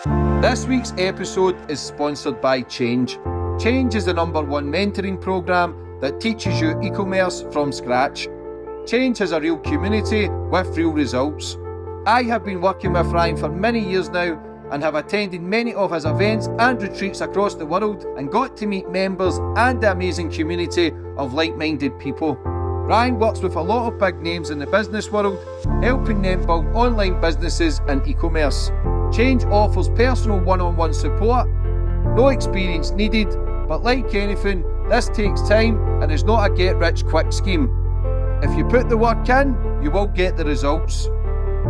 This week's episode is sponsored by Change. Change is the #1 mentoring programme that teaches you e-commerce from scratch. Change has a real community with real results. I have been working with Ryan for many years now and have attended many of his events and retreats across the world and got to meet members and the amazing community of like-minded people. Ryan works with a lot of big names in the business world, helping them build online businesses and e-commerce. Change offers personal one-on-one support, no experience needed, but like anything, this takes time and is not a get-rich-quick scheme. If you put the work in, you will get the results.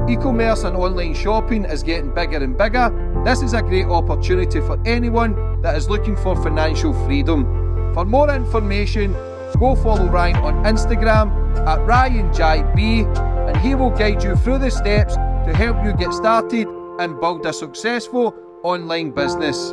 E-commerce and online shopping is getting bigger and bigger. This is a great opportunity for anyone that is looking for financial freedom. For more information, go follow Ryan on Instagram at RyanJB, and he will guide you through the steps to help you get started and build a successful online business.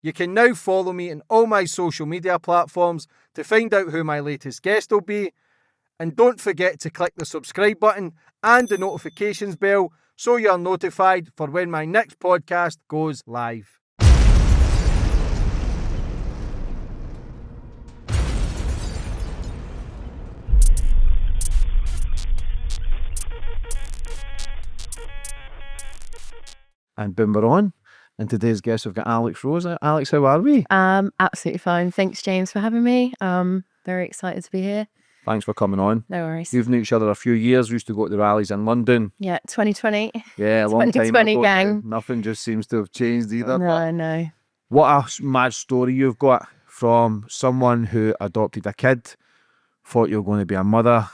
You can now follow me on all my social media platforms to find out who my latest guest will be. And don't forget to click the subscribe button and the notifications bell so you're notified for when my next podcast goes live. And boom, we're on. And today's guest, we've got Alex Rose. Alex, how are we? Absolutely fine. Thanks, James, for having me. Very excited to be here. Thanks for coming on. No worries. We've known each other a few years. We used to go to the rallies in London. Yeah, 2020. Yeah, a long time 2020 ago. gang. Nothing just seems to have changed either. No. What a mad story you've got from someone who adopted a kid, thought you were going to be a mother,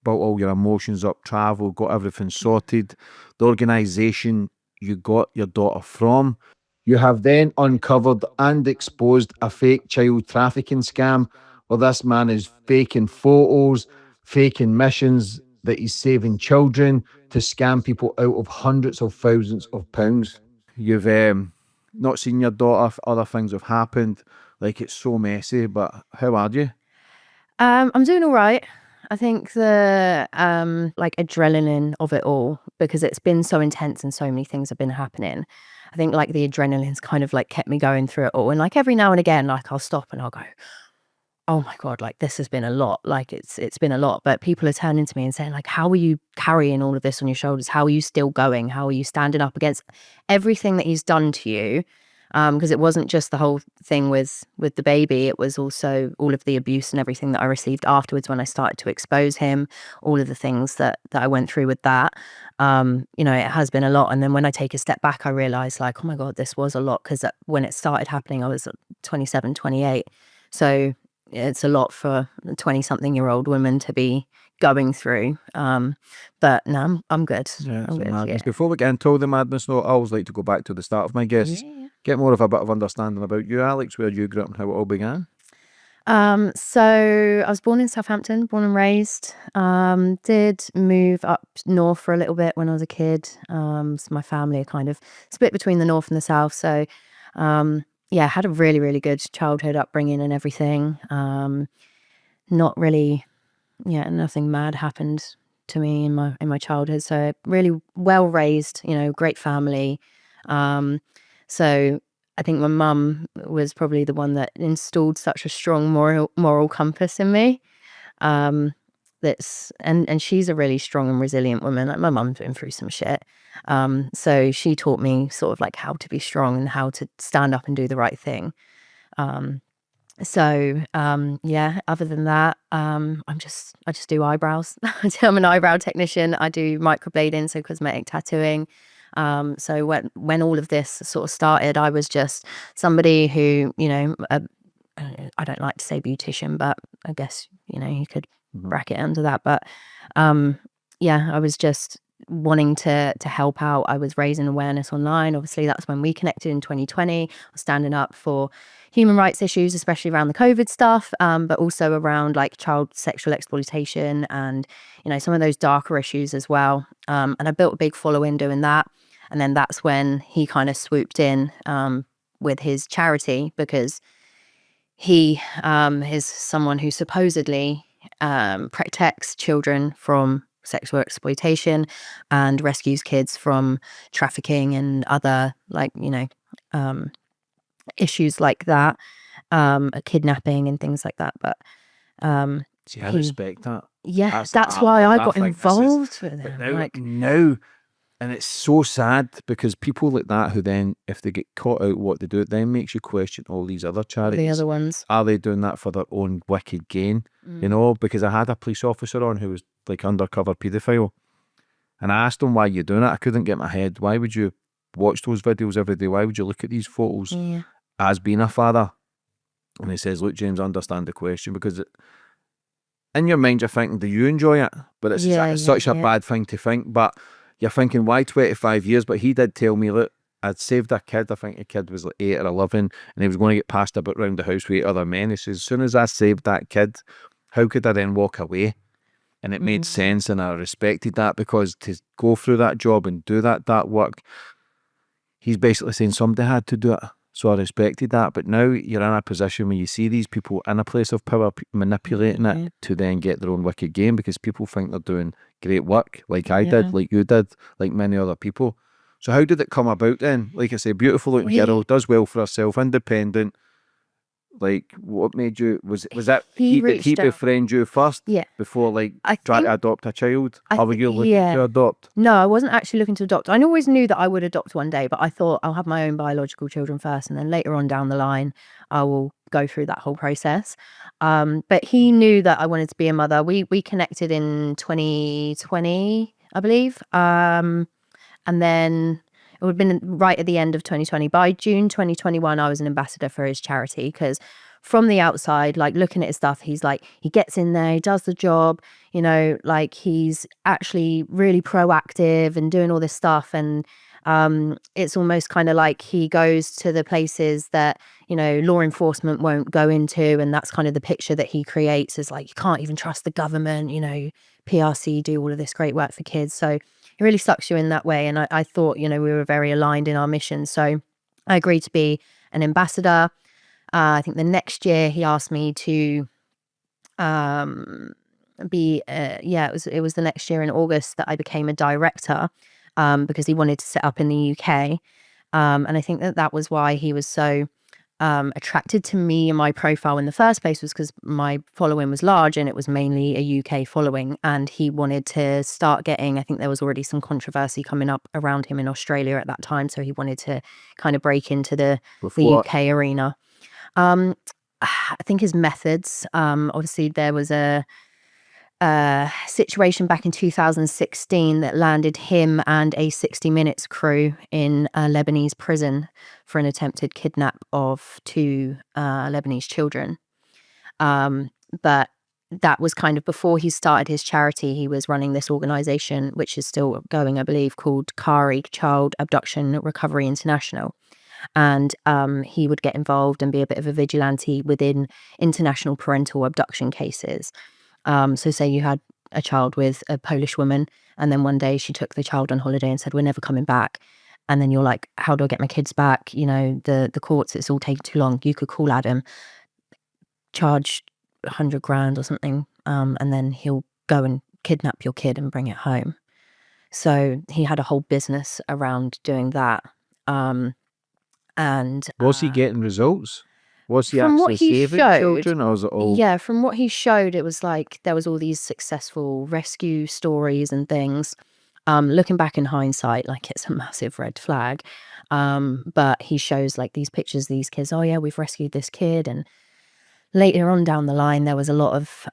built all your emotions up, travel, got everything sorted. The organisation you got your daughter from. You have then uncovered and exposed a fake child trafficking scam where this man is faking photos, faking missions that he's saving children to scam people out of hundreds of thousands of pounds. You've not seen your daughter, other things have happened. Like, it's so messy, but how are you? I'm doing all right. I think the adrenaline of it all, because it's been so intense and so many things have been happening. I think like the adrenaline's kind of like kept me going through it all. And like every now and again, like I'll stop and I'll go, oh my God, like this has been a lot. Like it's been a lot. But people are turning to me and saying like, how are you carrying all of this on your shoulders? How are you still going? How are you standing up against everything that he's done to you? Because it wasn't just the whole thing with the baby, it was also all of the abuse and everything that I received afterwards when I started to expose him, all of the things that I went through with that. It has been a lot. And then when I take a step back, I realized like, oh my God, this was a lot, because when it started happening, I was 27, 28. So it's a lot for a 20-something-year-old woman to be going through. But no, I'm good. Yeah, I'm good. madness. Before we get into all the madness, though, I always like to go back to the start of my guests. Yeah. Get more of a bit of understanding about you, Alex, where you grew up and how it all began. So I was born in Southampton, born and raised. Did move up north for a little bit when I was a kid. So my family are kind of split between the north and the south. So had a really, really good childhood upbringing and everything. Not really, nothing mad happened to me in my childhood. So really well raised, great family. So I think my mum was probably the one that installed such a strong moral compass in me. And she's a really strong and resilient woman. Like my mum's been through some shit. So she taught me sort of like how to be strong and how to stand up and do the right thing. Other than that, I just do eyebrows. I'm an eyebrow technician. I do microblading, so cosmetic tattooing. So when all of this sort of started, I was just somebody who, I don't like to say beautician, but I guess, you could bracket under that. But I was just wanting to help out. I was raising awareness online. Obviously, that's when we connected in 2020. I was standing up for human rights issues, especially around the COVID stuff, but also around like child sexual exploitation and, some of those darker issues as well. And I built a big following doing that. And then that's when he kind of swooped in with his charity, because he is someone who supposedly protects children from sexual exploitation and rescues kids from trafficking and other, like, issues like that, kidnapping and things like that. But see, I respect that. yeah, that's why I got involved with But him. now, and it's so sad, because people like that, who then, if they get caught out what they do, it then makes you question all these other charities. The other ones. Are they doing that for their own wicked gain? Because I had a police officer on who was like undercover paedophile, and I asked him, why are you doing it? I couldn't get my head. Why would you watch those videos every day? Why would you look at these photos as being a father? And he says, look, James, I understand the question, because in your mind you're thinking, do you enjoy it? But it's such a bad thing to think. But you're thinking, why 25 years? But he did tell me, look, I'd saved a kid. I think the kid was like 8 or 11, and he was going to get passed about around the house with 8 other men. He says, as soon as I saved that kid, how could I then walk away? And it made sense, and I respected that, because to go through that job and do that work, he's basically saying somebody had to do it. So I respected that. But now you're in a position where you see these people in a place of power manipulating it to then get their own wicked gain, because people think they're doing great work, like I did, like you did, like many other people. So how did it come about then? Like I say, beautiful looking girl, does well for herself, independent. Like, what made you, was that did he befriend you first? Yeah. Before, like, trying to adopt a child? Or were you looking to adopt? No, I wasn't actually looking to adopt. I always knew that I would adopt one day, but I thought I'll have my own biological children first, and then later on down the line, I will go through that whole process. But he knew that I wanted to be a mother. We connected in 2020, I believe. And then it would have been right at the end of 2020. By June 2021, I was an ambassador for his charity, because from the outside, like looking at his stuff, he's like, he gets in there, he does the job, like he's actually really proactive and doing all this stuff. And it's almost kind of like he goes to the places that, law enforcement won't go into. And that's kind of the picture that he creates, is like, you can't even trust the government, PRC do all of this great work for kids. So it really sucks you in that way. And I thought, we were very aligned in our mission. So I agreed to be an ambassador. I think the next year he asked me to be, it was the next year in August that I became a director, because he wanted to set up in the UK. And I think that was why he was so attracted to me and my profile in the first place, was because my following was large and it was mainly a UK following, and he wanted to start getting, I think there was already some controversy coming up around him in Australia at that time, so he wanted to kind of break into the UK arena. I think his methods, obviously there was a situation back in 2016 that landed him and a 60 Minutes crew in a Lebanese prison for an attempted kidnap of 2 Lebanese children. But that was kind of before he started his charity. He was running this organization, which is still going, I believe, called CARI, Child Abduction Recovery International. And he would get involved and be a bit of a vigilante within international parental abduction cases. So say you had a child with a Polish woman, and then one day she took the child on holiday and said, we're never coming back. And then you're like, how do I get my kids back? The courts, it's all taking too long. You could call Adam, charge 100 grand or something, and then he'll go and kidnap your kid and bring it home. So he had a whole business around doing that. And was he getting results? Was he actually saving children, or was it all? Yeah, from what he showed, it was like there was all these successful rescue stories and things. Looking back in hindsight, like it's a massive red flag. But he shows like these pictures of these kids. Oh yeah, we've rescued this kid. And later on down the line, there was a lot of,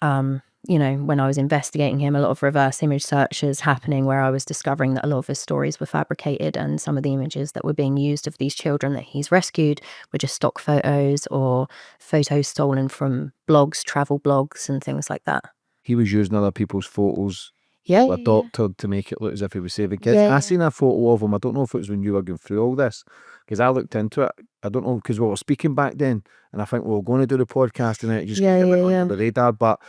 when I was investigating him, a lot of reverse image searches happening, where I was discovering that a lot of his stories were fabricated, and some of the images that were being used of these children that he's rescued were just stock photos or photos stolen from blogs, travel blogs and things like that. He was using other people's photos, doctored to make it look as if he was saving kids. I seen a photo of him. I don't know if it was when you were going through all this, because I looked into it. I don't know, because we were speaking back then, and I think we were going to do the podcast and it just came on the radar. But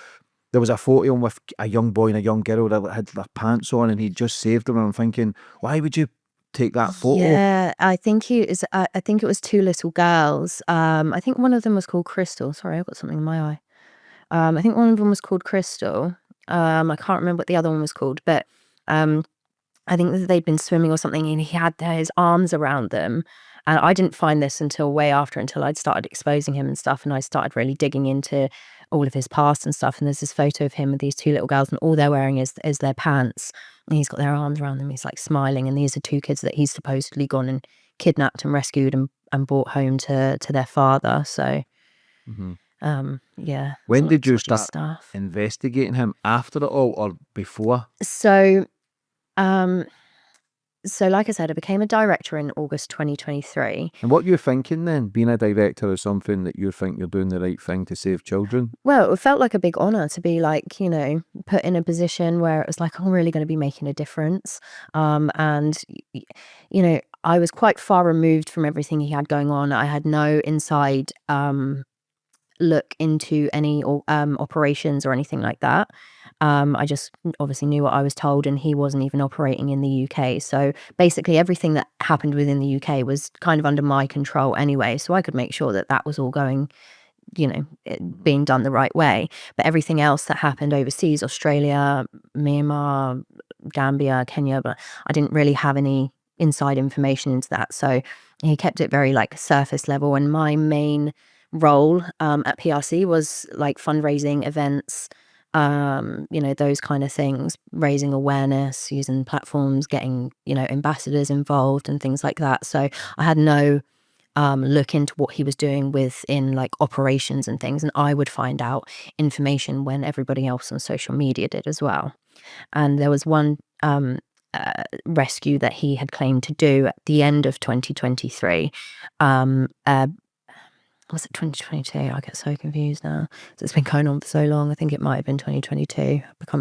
there was a photo of him with a young boy and a young girl that had their pants on, and he just saved them. And I'm thinking, why would you take that photo? Yeah, I think I think it was two little girls. I think one of them was called Crystal. Sorry, I've got something in my eye. I think one of them was called Crystal. I can't remember what the other one was called, but um, I think that they'd been swimming or something, and he had his arms around them. And I didn't find this until way after, until I'd started exposing him and stuff, and I started really digging into all of his past and stuff. And there's this photo of him with these two little girls, and all they're wearing is their pants. And he's got their arms around them. He's like smiling, and these are two kids that he's supposedly gone and kidnapped and rescued and brought home to their father. So Mhm. yeah. When some did you sort of start stuff? investigating him? After it all or before? So um so like I said, I became a director in August 2023. And what you're thinking then? Being a director is something that you think you're doing the right thing to save children? Well, it felt like a big honor to be like, put in a position where it was like, I'm really going to be making a difference. And, I was quite far removed from everything he had going on. I had no inside look into any operations or anything like that. I just obviously knew what I was told, and he wasn't even operating in the UK. So basically, everything that happened within the UK was kind of under my control anyway. So I could make sure that that was all going, being done the right way. But everything else that happened overseas, Australia, Myanmar, Gambia, Kenya, but I didn't really have any inside information into that. So he kept it very like surface level. And my main role at PRC was like fundraising events, those kind of things, raising awareness, using platforms, getting, ambassadors involved and things like that. So I had no look into what he was doing within like operations and things, and I would find out information when everybody else on social media did as well. And there was one rescue that he had claimed to do at the end of 2023. Was it 2022? I get so confused now. It's been going on for so long. I think it might have been 2022. I become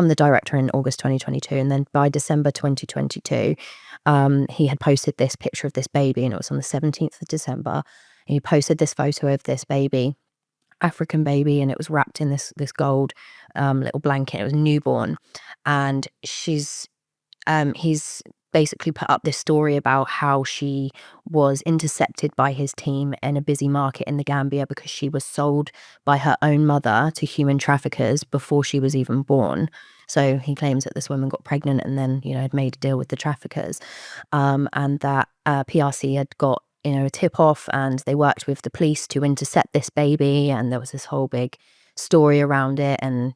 the director in August 2022, and then by December 2022, he had posted this picture of this baby, and it was on the 17th of December. And he posted this photo of this baby, African baby, and it was wrapped in this gold little blanket. It was newborn, and he's basically put up this story about how she was intercepted by his team in a busy market in the Gambia because she was sold by her own mother to human traffickers before she was even born. So he claims that this woman got pregnant and then, had made a deal with the traffickers, and that PRC had got, a tip off, and they worked with the police to intercept this baby, and there was this whole big story around it, and,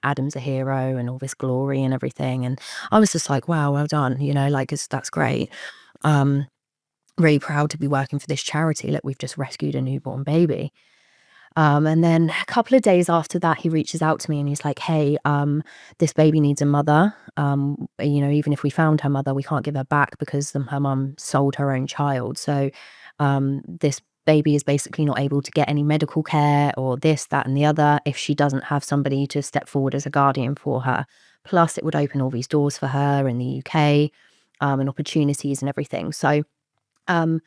Adam's a hero and all this glory and everything. And I was just like, wow, well done. That's great. Really proud to be working for this charity. Look, we've just rescued a newborn baby. And then a couple of days after that, he reaches out to me and he's like, hey, this baby needs a mother. Even if we found her mother, we can't give her back because her mum sold her own child. So this baby is basically not able to get any medical care or this, that, and the other if she doesn't have somebody to step forward as a guardian for her. Plus, it would open all these doors for her in the UK, and opportunities and everything. So, I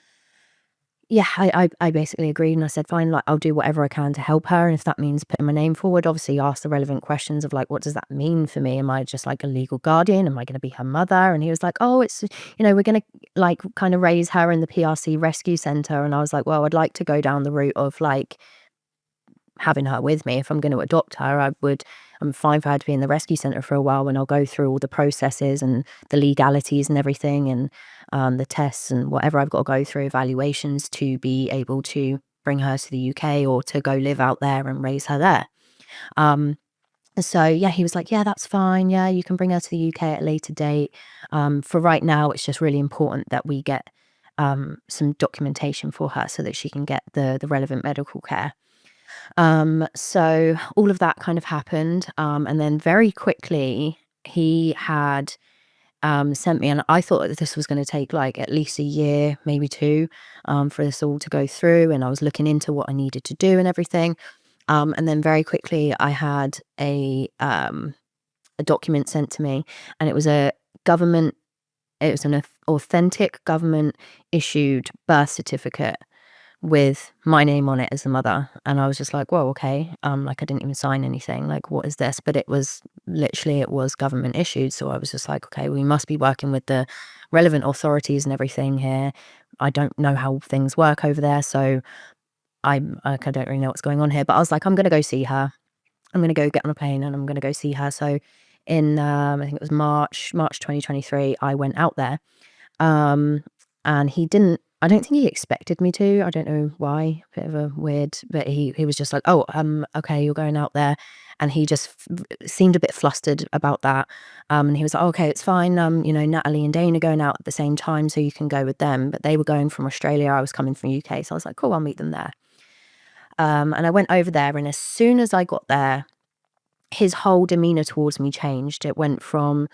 basically agreed, and I said, fine, like, I'll do whatever I can to help her. And if that means putting my name forward, obviously ask the relevant questions of like, what does that mean for me? Am I just like a legal guardian? Am I going to be her mother? And he was like, oh, it's, we're going to like kind of raise her in the PRC rescue center. And I was like, well, I'd like to go down the route of like having her with me. If I'm going to adopt her, I'm fine for her to be in the rescue center for a while, and I'll go through all the processes and the legalities and everything, and the tests and whatever I've got to go through, evaluations to be able to bring her to the UK or to go live out there and raise her there. So yeah, he was like, yeah, that's fine. Yeah, you can bring her to the UK at a later date. For right now, it's just really important that we get some documentation for her so that she can get the relevant medical care. So all of that kind of happened. And then very quickly he had sent me, and I thought that this was going to take like at least a year, maybe two, for this all to go through. And I was looking into what I needed to do and everything. And then very quickly I had a document sent to me, and it was an authentic government issued birth certificate with my name on it as the mother, and I was just like, whoa, okay, like I didn't even sign anything, like what is this? But it was government issued, so I was just like, okay, we must be working with the relevant authorities and everything here. I don't know how things work over there, so I don't really know what's going on here. But I was like, I'm gonna go see her. I'm gonna go get on a plane and I'm gonna go see her. So in I think it was March 2023, I went out there. And he didn't, I don't think he expected me to. I don't know why. Bit of a weird, but he was just like, oh, okay, you're going out there. And he just seemed a bit flustered about that. And he was like, oh, okay, it's fine. Natalie and Dane are going out at the same time, so you can go with them. But they were going from Australia. I was coming from UK. So I was like, cool, I'll meet them there. And I went over there, and as soon as I got there, his whole demeanor towards me changed. It went from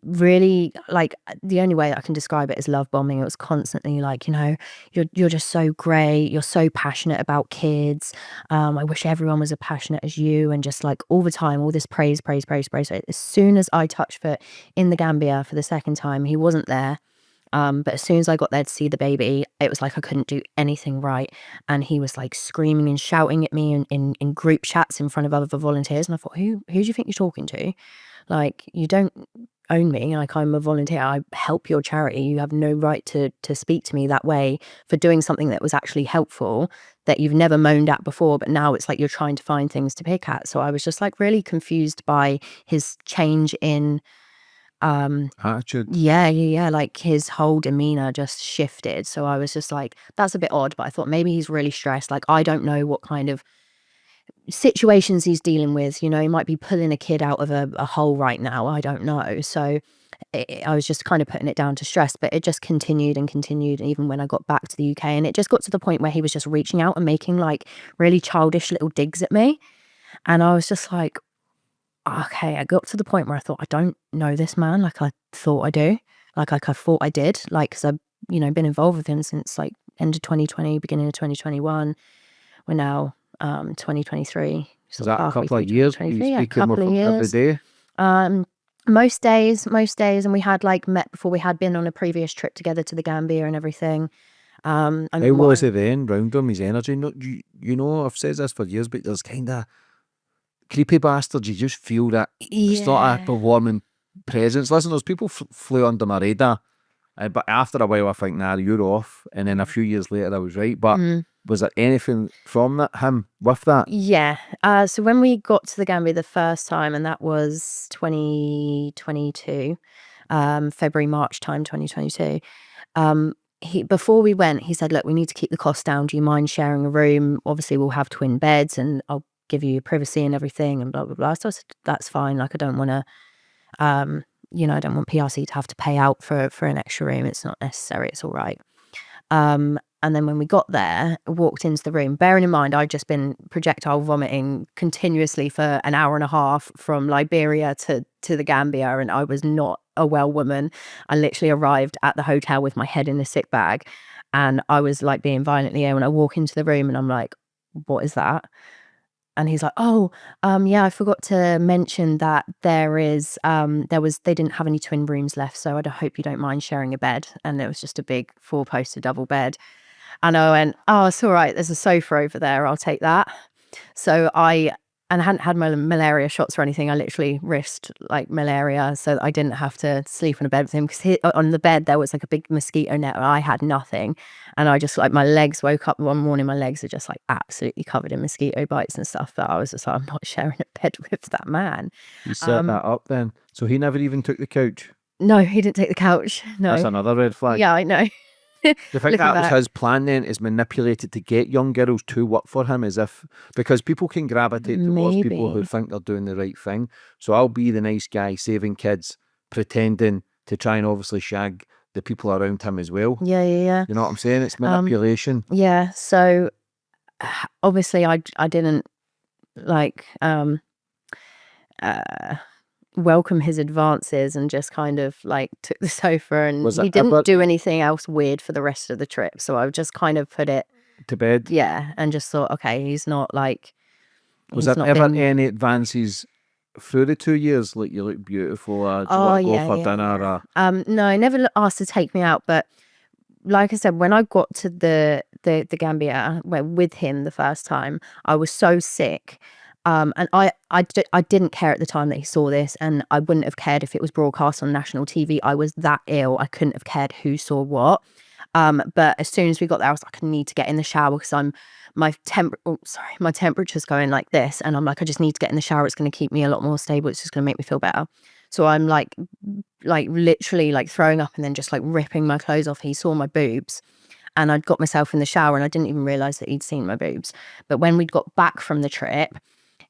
really, like, the only way I can describe it is love bombing. It was constantly like, you're just so great, you're so passionate about kids, I wish everyone was as passionate as you, and just like all the time, all this praise. So as soon as I touched foot in the Gambia for the second time, he wasn't there. But as soon as I got there to see the baby, it was like I couldn't do anything right. And he was like screaming and shouting at me in group chats in front of other volunteers. And I thought, who do you think you're talking to? Like, you don't own me. Like, I'm a volunteer. I help your charity. You have no right to speak to me that way for doing something that was actually helpful, that you've never moaned at before. But now it's like you're trying to find things to pick at. So I was just like really confused by his change in attitude. yeah, like his whole demeanor just shifted. So I was just like, that's a bit odd, but I thought maybe he's really stressed. Like, I don't know what kind of situations he's dealing with. He might be pulling a kid out of a hole right now. I don't know. So I was just kind of putting it down to stress, but it just continued and continued even when I got back to the UK. And it just got to the point where he was just reaching out and making like really childish little digs at me. And I was just like, okay, I got to the point where I thought, I don't know this man like I thought I do. Like I thought I did. Like, because I've, been involved with him since like end of 2020, beginning of 2021. We're now 2023. Was that a couple of years? You Yeah, a speak him couple of every years. day? Most days. And we had like met before. We had been on a previous trip together to the Gambia and everything. How was it then round him, his energy? No, I've said this for years, but there's kind of creepy bastards. You just feel that it's not a warming presence. Listen, those people flew under my radar, but after a while I think, nah, you're off. And then a few years later I was right. But was there anything from him with that? Yeah. So when we got to the Gambia the first time, and that was 2022, February, March time, 2022. Before we went, he said, look, we need to keep the costs down. Do you mind sharing a room? Obviously, we'll have twin beds and I'll give you privacy and everything and blah, blah, blah. So I said, that's fine. Like, I don't want to, I don't want PRC to have to pay out for an extra room. It's not necessary. It's all right. And then when we got there, walked into the room, bearing in mind, I'd just been projectile vomiting continuously for an hour and a half from Liberia to the Gambia, and I was not a well woman. I literally arrived at the hotel with my head in a sick bag, and I was like being violently ill. And I walk into the room and I'm like, what is that? And he's like, oh, yeah, I forgot to mention that they didn't have any twin rooms left, so I hope you don't mind sharing a bed. And there was just a big 4-poster double bed. And I went, oh, it's all right. There's a sofa over there. I'll take that. So I hadn't had my malaria shots or anything. I literally risked like malaria so that I didn't have to sleep on a bed with him, because on the bed there was like a big mosquito net. I had nothing. And I just, like, my legs, woke up one morning, my legs are just like absolutely covered in mosquito bites and stuff. But I was just like, I'm not sharing a bed with that man. You set that up then. So he never even took the couch? No, he didn't take the couch. No. That's another red flag. Yeah, I know. Do you think that was his plan then, is manipulated to get young girls to work for him, because people can gravitate towards people who think they're doing the right thing. So I'll be the nice guy saving kids, pretending to try and obviously shag the people around him as well. Yeah. You know what I'm saying? It's manipulation. Yeah. So obviously I didn't like welcome his advances and just kind of like took the sofa, and he didn't do anything else weird for the rest of the trip. So I just kind of put it to bed. Yeah. And just thought, okay, he's not like. Was there ever any advances through the 2 years? Like, you look beautiful, do you want to go for dinner? No, I never asked to take me out, but like I said, when I got to the the Gambia, with him the first time, I was so sick. And I didn't care at the time that he saw this, and I wouldn't have cared if it was broadcast on national TV. I was that ill. I couldn't have cared who saw what. But as soon as we got there, I was like, I need to get in the shower because my temperature's going like this, and I'm like, I just need to get in the shower. It's going to keep me a lot more stable. It's just going to make me feel better. So I'm like literally like throwing up and then just like ripping my clothes off. He saw my boobs, and I'd got myself in the shower, and I didn't even realize that he'd seen my boobs. But when we'd got back from the trip,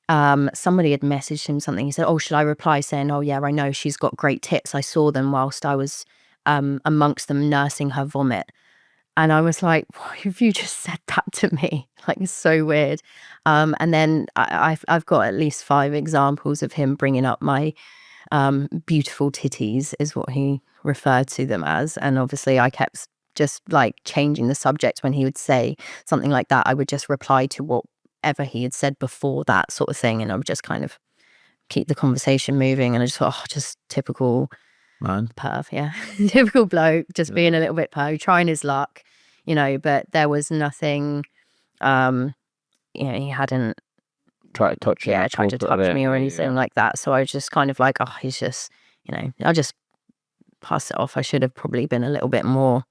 somebody had messaged him something. He said, oh, should I reply saying, oh yeah, I know she's got great tits. I saw them whilst I was amongst them nursing her vomit. And I was like, why have you just said that to me? Like, it's so weird. And then I've got at least 5 examples of him bringing up my beautiful titties, is what he referred to them as. And obviously I kept just like changing the subject. When he would say something like that, I would just reply to whatever he had said before that, sort of thing. And I would just kind of keep the conversation moving. And I just thought, oh, just typical Man. perv, yeah. Typical bloke, just being a little bit trying his luck, but there was nothing, he hadn't Try to touch you. tried to touch me or anything like that. So I was just kind of like, oh, he's just, I just passed it off. I should have probably been a little bit more.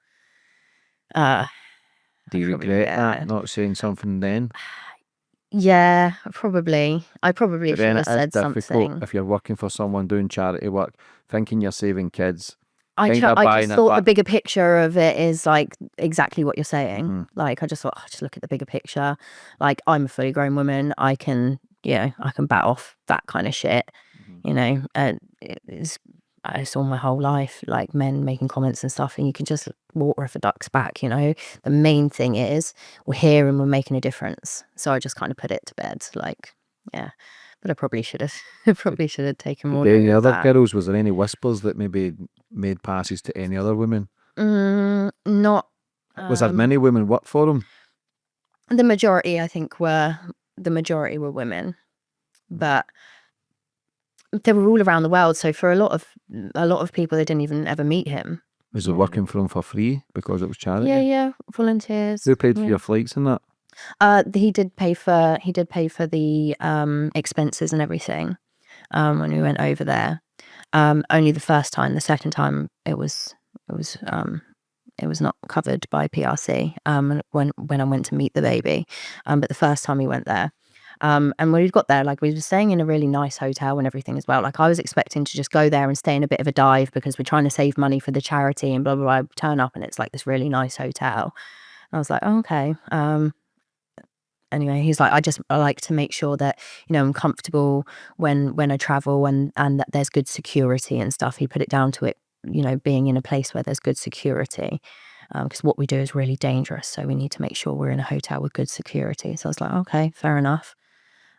Do you regret that, not saying something then? Yeah, probably. I probably But should then have it is said difficult something. if you're working for someone doing charity work, thinking you're saving kids. I kinda buying just it thought the back. bigger picture of it is like exactly what you're saying. Mhm. Like, I just thought, just look at the bigger picture. Like, I'm a fully grown woman. I can bat off that kind of shit. And I saw my whole life, like, men making comments and stuff, and you can just water off a duck's back. The main thing is we're here and we're making a difference. So I just kind of put it to bed. Like, yeah. But I probably should have. Taken more. Any note of other that. girls, was there any whispers that maybe made passes to any other women? Not. Was there many women work for him? The majority, I think, were women, but they were all around the world. So for a lot of people, they didn't even ever meet him. Was it working for him for free because it was charity? Yeah, volunteers. Who paid for your flights and that? He did pay for the expenses and everything when we went over there. Only the first time. The second time it was not covered by PRC when I went to meet the baby. But the first time we went there, and when we got there, like, we were staying in a really nice hotel and everything as well. Like, I was expecting to just go there and stay in a bit of a dive because we're trying to save money for the charity and blah blah blah. I turn up and it's like this really nice hotel. And I was like, oh, okay. Anyway, he's like, I like to make sure that I'm comfortable when I travel and that there's good security and stuff. He put it down to it, being in a place where there's good security, because what we do is really dangerous. So we need to make sure we're in a hotel with good security. So I was like, okay, fair enough.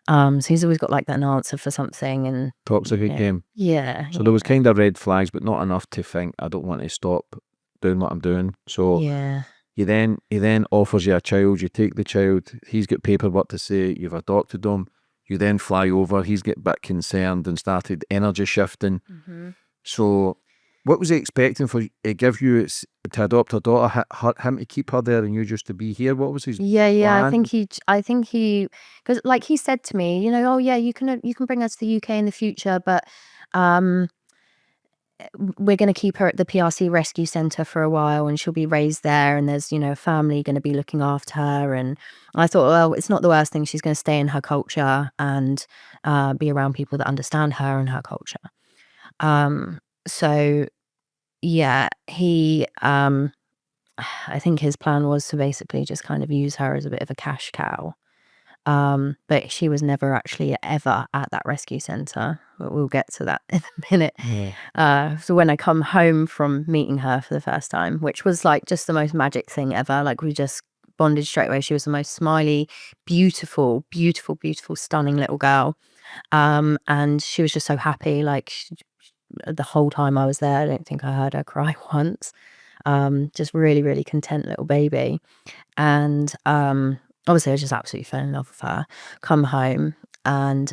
So he's always got like an answer for something, and Toxic game. yeah. So there was kind of red flags, but not enough to think I don't want to stop doing what I'm doing. So Yeah. he then offers you a child. You take the child. He's got paperwork to say you've adopted him. You then fly over. He's get a bit concerned and started energy shifting. So what was he expecting for to give you to adopt a daughter, him to keep her there and you just to be here? What was his Yeah. plan? I think he, because like he said to me, oh yeah, you can bring us to the UK in the future, but we're going to keep her at the PRC rescue centre for a while, and she'll be raised there, and there's a family going to be looking after her. And I thought, well, it's not the worst thing. She's going to stay in her culture and be around people that understand her and her culture. So yeah, he I think his plan was to basically just kind of use her as a bit of a cash cow. But she was never actually ever at that rescue centre. But we'll get to that in a minute. So when I come home from meeting her for the first time, which was like just the most magic thing ever, like we just bonded straight away. She was the most smiley, beautiful, stunning little girl. And she was just so happy. Like, the whole time I was there, I don't think I heard her cry once. Just really, really content little baby. And obviously I just absolutely fell in love with her. Come home, and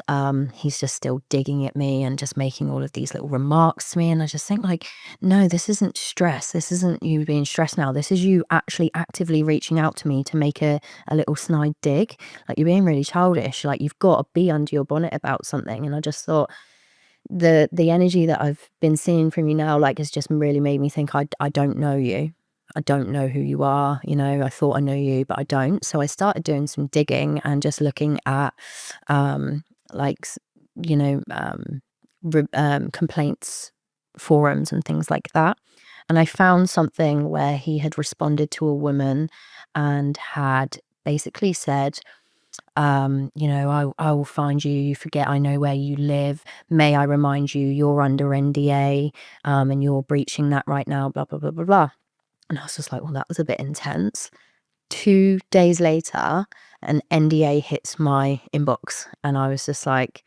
he's just still digging at me and just making all of these little remarks to me, and I just think like, no, this isn't stress, this isn't you being stressed now, this is you actually actively reaching out to me to make a little snide dig. Like, you're being really childish, like you've got to be under your bonnet about something. And I just thought the energy that I've been seeing from you now, like, has just really made me think I don't know you. I don't know who you are, you know, I thought I knew you, but I don't. So I started doing some digging and just looking at, like, you know, complaints forums and things like that. And I found something where he had responded to a woman and had basically said, you know, I will find you. You forget I know where you live. May I remind you, you're under NDA, and you're breaching that right now, blah, blah, blah, blah, blah. And I was just like, well, that was a bit intense. 2 days later, an NDA hits my inbox, and I was just like,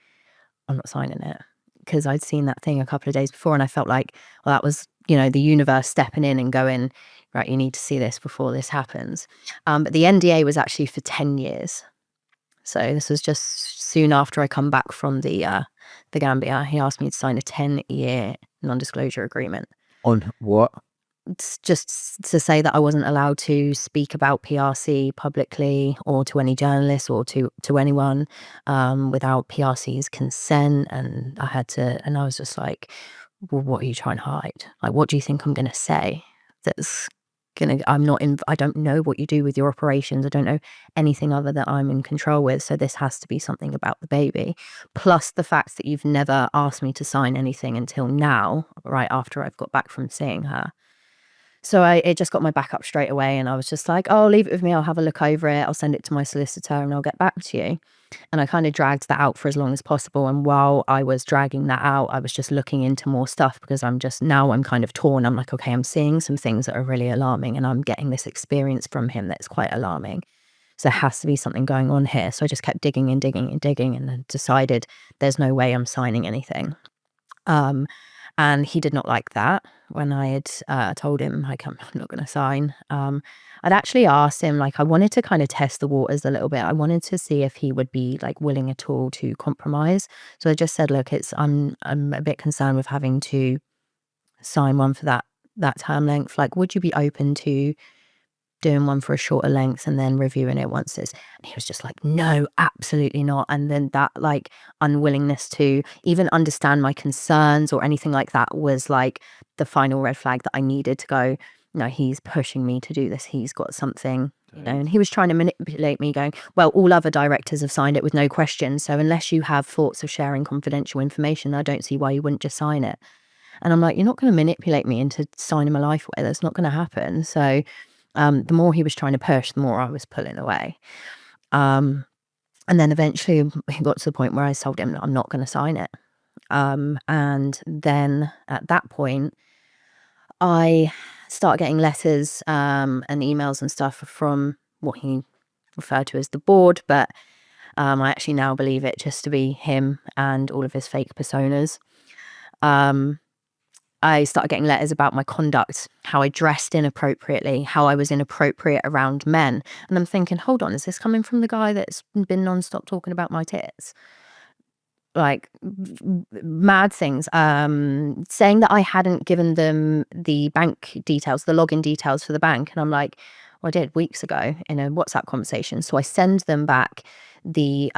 I'm not signing it, because I'd seen that thing a couple of days before, and I felt like, well, that was, you know, the universe stepping in and going, right, you need to see this before this happens. But the NDA was actually for 10 years. So this was just soon after I come back from the Gambia. He asked me to sign a 10-year non-disclosure agreement. On what? It's just to say that I wasn't allowed to speak about PRC publicly or to any journalists or to anyone without PRC's consent. And I was just like, well, what are you trying to hide? Like, what do you think I'm going to say that's I don't know what you do with your operations. I don't know anything other that I'm in control with. So this has to be something about the baby. Plus the fact that you've never asked me to sign anything until now, right after I've got back from seeing her. So it just got my back up straight away, and I was just like, oh, leave it with me. I'll have a look over it. I'll send it to my solicitor and I'll get back to you. And I kind of dragged that out for as long as possible. And while I was dragging that out, I was just looking into more stuff, because I'm kind of torn. I'm like, okay, I'm seeing some things that are really alarming, and I'm getting this experience from him that's quite alarming. So there has to be something going on here. So I just kept digging and digging and digging, and then decided there's no way I'm signing anything. And he did not like that when I had told him, like, I'm not going to sign. I'd actually asked him, like, I wanted to kind of test the waters a little bit. I wanted to see if he would be like willing at all to compromise. So I just said, look, I'm a bit concerned with having to sign one for that term length. Like, would you be open to doing one for a shorter length and then reviewing it once it's... And he was just like, no, absolutely not. And then that, like, unwillingness to even understand my concerns or anything like that was like the final red flag that I needed to go, no, he's pushing me to do this. He's got something, you know. And he was trying to manipulate me, going, well, all other directors have signed it with no questions, so unless you have thoughts of sharing confidential information, I don't see why you wouldn't just sign it. And I'm like, you're not going to manipulate me into signing my life away. That's not going to happen. So the more he was trying to push, the more I was pulling away. And then eventually he got to the point where I told him that I'm not going to sign it. And then at that point, I start getting letters and emails and stuff from what he referred to as the board, but I actually now believe it just to be him and all of his fake personas. I started getting letters about my conduct, how I dressed inappropriately, how I was inappropriate around men. And I'm thinking, hold on, is this coming from the guy that's been nonstop talking about my tits? Like, mad things. Saying that I hadn't given them the bank details, the login details for the bank. And I'm like, well, I did weeks ago in a WhatsApp conversation. So I send them back the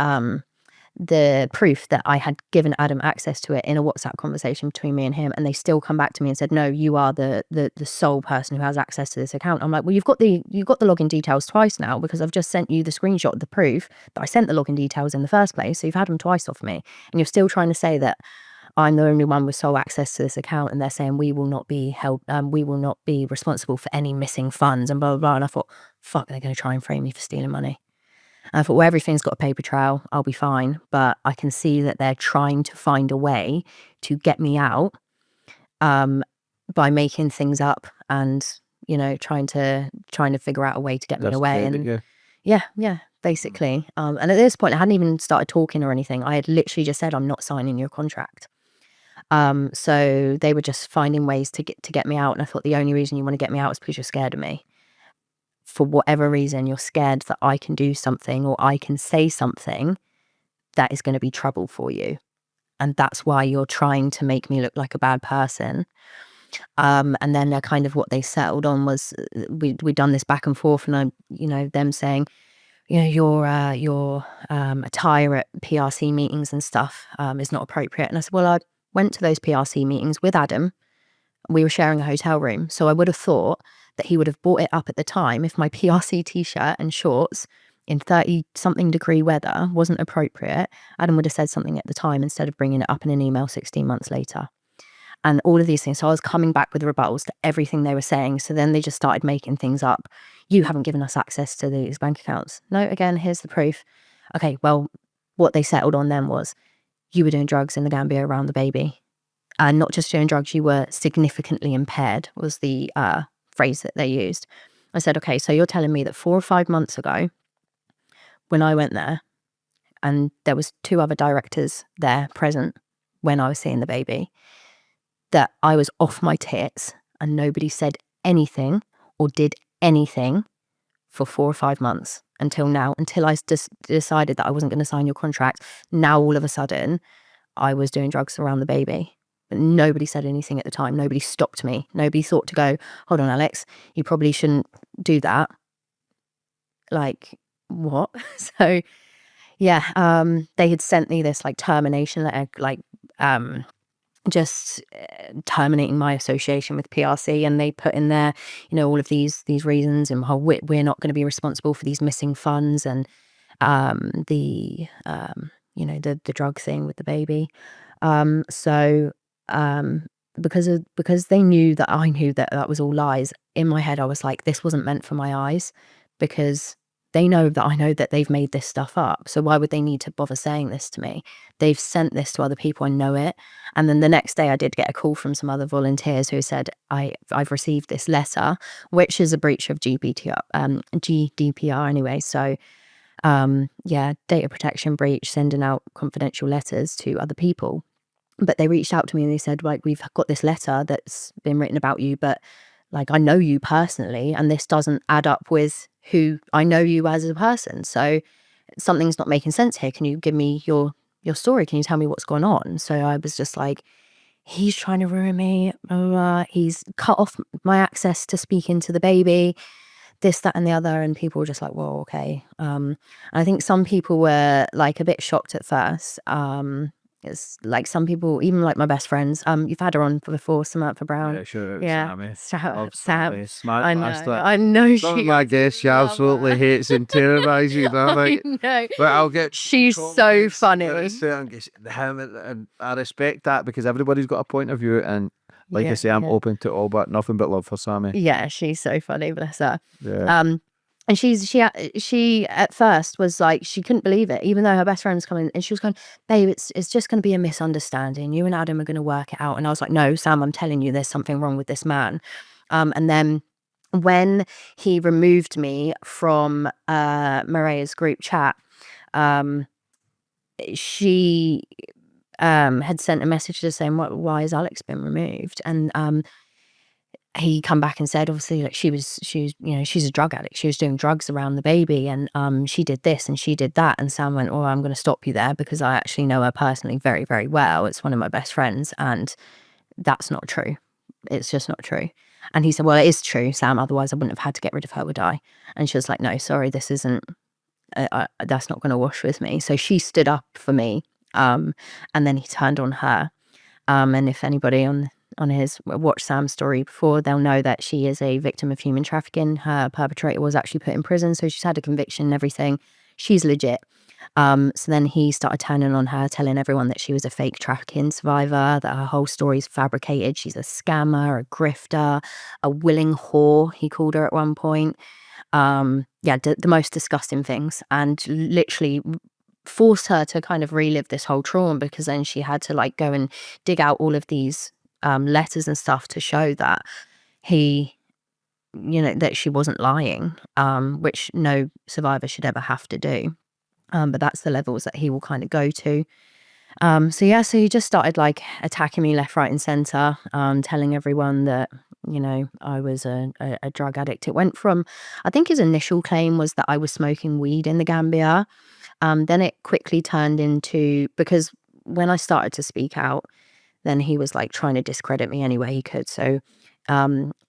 proof that I had given Adam access to it in a WhatsApp conversation between me and him, and they still come back to me and said, no, you are the sole person who has access to this account. I'm like, well, you've got the login details twice now, because I've just sent you the screenshot of the proof that I sent the login details in the first place, so you've had them twice off me, and you're still trying to say that I'm the only one with sole access to this account, and they're saying we will not be held, we will not be responsible for any missing funds, and blah blah blah. And I thought, fuck, they're going to try and frame me for stealing money. And I thought, well, everything's got a paper trail, I'll be fine. But I can see that they're trying to find a way to get me out by making things up and, you know, trying to figure out a way to get me away. And yeah, basically. And at this point, I hadn't even started talking or anything. I had literally just said, I'm not signing your contract. So they were just finding ways to get me out. And I thought, the only reason you want to get me out is because you're scared of me. For whatever reason, you're scared that I can do something or I can say something that is going to be trouble for you. And that's why you're trying to make me look like a bad person. And then kind of what they settled on was we'd done this back and forth, and I, them saying, your attire at PRC meetings and stuff is not appropriate. And I said, well, I went to those PRC meetings with Adam. We were sharing a hotel room. So I would have thought that he would have brought it up at the time if my PRC t-shirt and shorts in 30-something degree weather wasn't appropriate. Adam would have said something at the time instead of bringing it up in an email 16 months later. And all of these things. So I was coming back with rebuttals to everything they were saying. So then they just started making things up. You haven't given us access to these bank accounts. No, again, here's the proof. Okay, well, what they settled on then was you were doing drugs in the Gambia around the baby. And not just doing drugs, you were significantly impaired was the phrase that they used. I said, okay, so you're telling me that 4 or 5 months ago, when I went there, and there was 2 other directors there present when I was seeing the baby, that I was off my tits and nobody said anything or did anything for 4 or 5 months until now, until I decided that I wasn't going to sign your contract. Now, all of a sudden, I was doing drugs around the baby. But nobody said anything at the time. Nobody stopped me. Nobody thought to go, hold on, Alex, you probably shouldn't do that. Like, what? So, yeah, they had sent me this like termination letter, like, just terminating my association with PRC, and they put in there, all of these reasons, and how we're not going to be responsible for these missing funds, and the drug thing with the baby. So because they knew that I knew that was all lies. In my head, I was like, this wasn't meant for my eyes, because they know that I know that they've made this stuff up. So why would they need to bother saying this to me? They've sent this to other people. I know it. And then the next day I did get a call from some other volunteers who said, I've received this letter, which is a breach of GDPR anyway. So, data protection breach, sending out confidential letters to other people. But they reached out to me and they said, like, we've got this letter that's been written about you, but like, I know you personally, and this doesn't add up with who I know you as a person. So something's not making sense here. Can you give me your story? Can you tell me what's going on? So I was just like, he's trying to ruin me. He's cut off my access to speaking to the baby, this, that, and the other. And people were just like, well, okay. And I think some people were like a bit shocked at first. It's like some people, even like my best friends, you've had her on before, Samantha Brown. Yeah, sure. Yeah. Sam. Sam. I I know Some of my guests she absolutely hates and terrifies you. I know. But I'll get. She's so funny. And I respect that, because everybody's got a point of view, and like I say, I'm open to all, but nothing but love for Sammy. Yeah, she's so funny, bless her. Yeah. And she at first was like, she couldn't believe it, even though her best friend was coming, and she was going, babe, it's just going to be a misunderstanding. You and Adam are going to work it out. And I was like, no, Sam, I'm telling you, there's something wrong with this man. And then when he removed me from Maria's group chat, she had sent a message just saying, why has Alex been removed? And he come back and said, obviously, like, she was she's a drug addict. She was doing drugs around the baby, and she did this and she did that. And Sam went, oh, I'm going to stop you there, because I actually know her personally very, very well. It's one of my best friends, and that's not true. It's just not true. And he said, well, it is true, Sam, otherwise I wouldn't have had to get rid of her, would I? And she was like, no, sorry, this isn't, that's not going to wash with me. So she stood up for me, and then he turned on her. And if anybody on his watch Sam's story before, they'll know that she is a victim of human trafficking. Her perpetrator was actually put in prison, so she's had a conviction and everything. She's legit. So then he started turning on her, telling everyone that she was a fake trafficking survivor, that her whole story is fabricated. She's a scammer, a grifter, a willing whore, he called her at one point. The most disgusting things, and literally forced her to kind of relive this whole trauma, because then she had to like go and dig out all of these letters and stuff to show that he, that she wasn't lying, which no survivor should ever have to do. But that's the levels that he will kind of go to. So he just started like attacking me left, right, and center, telling everyone that, I was a drug addict. It went from, I think his initial claim was that I was smoking weed in the Gambia. Then it quickly turned into, because when I started to speak out, then he was like trying to discredit me any way he could. So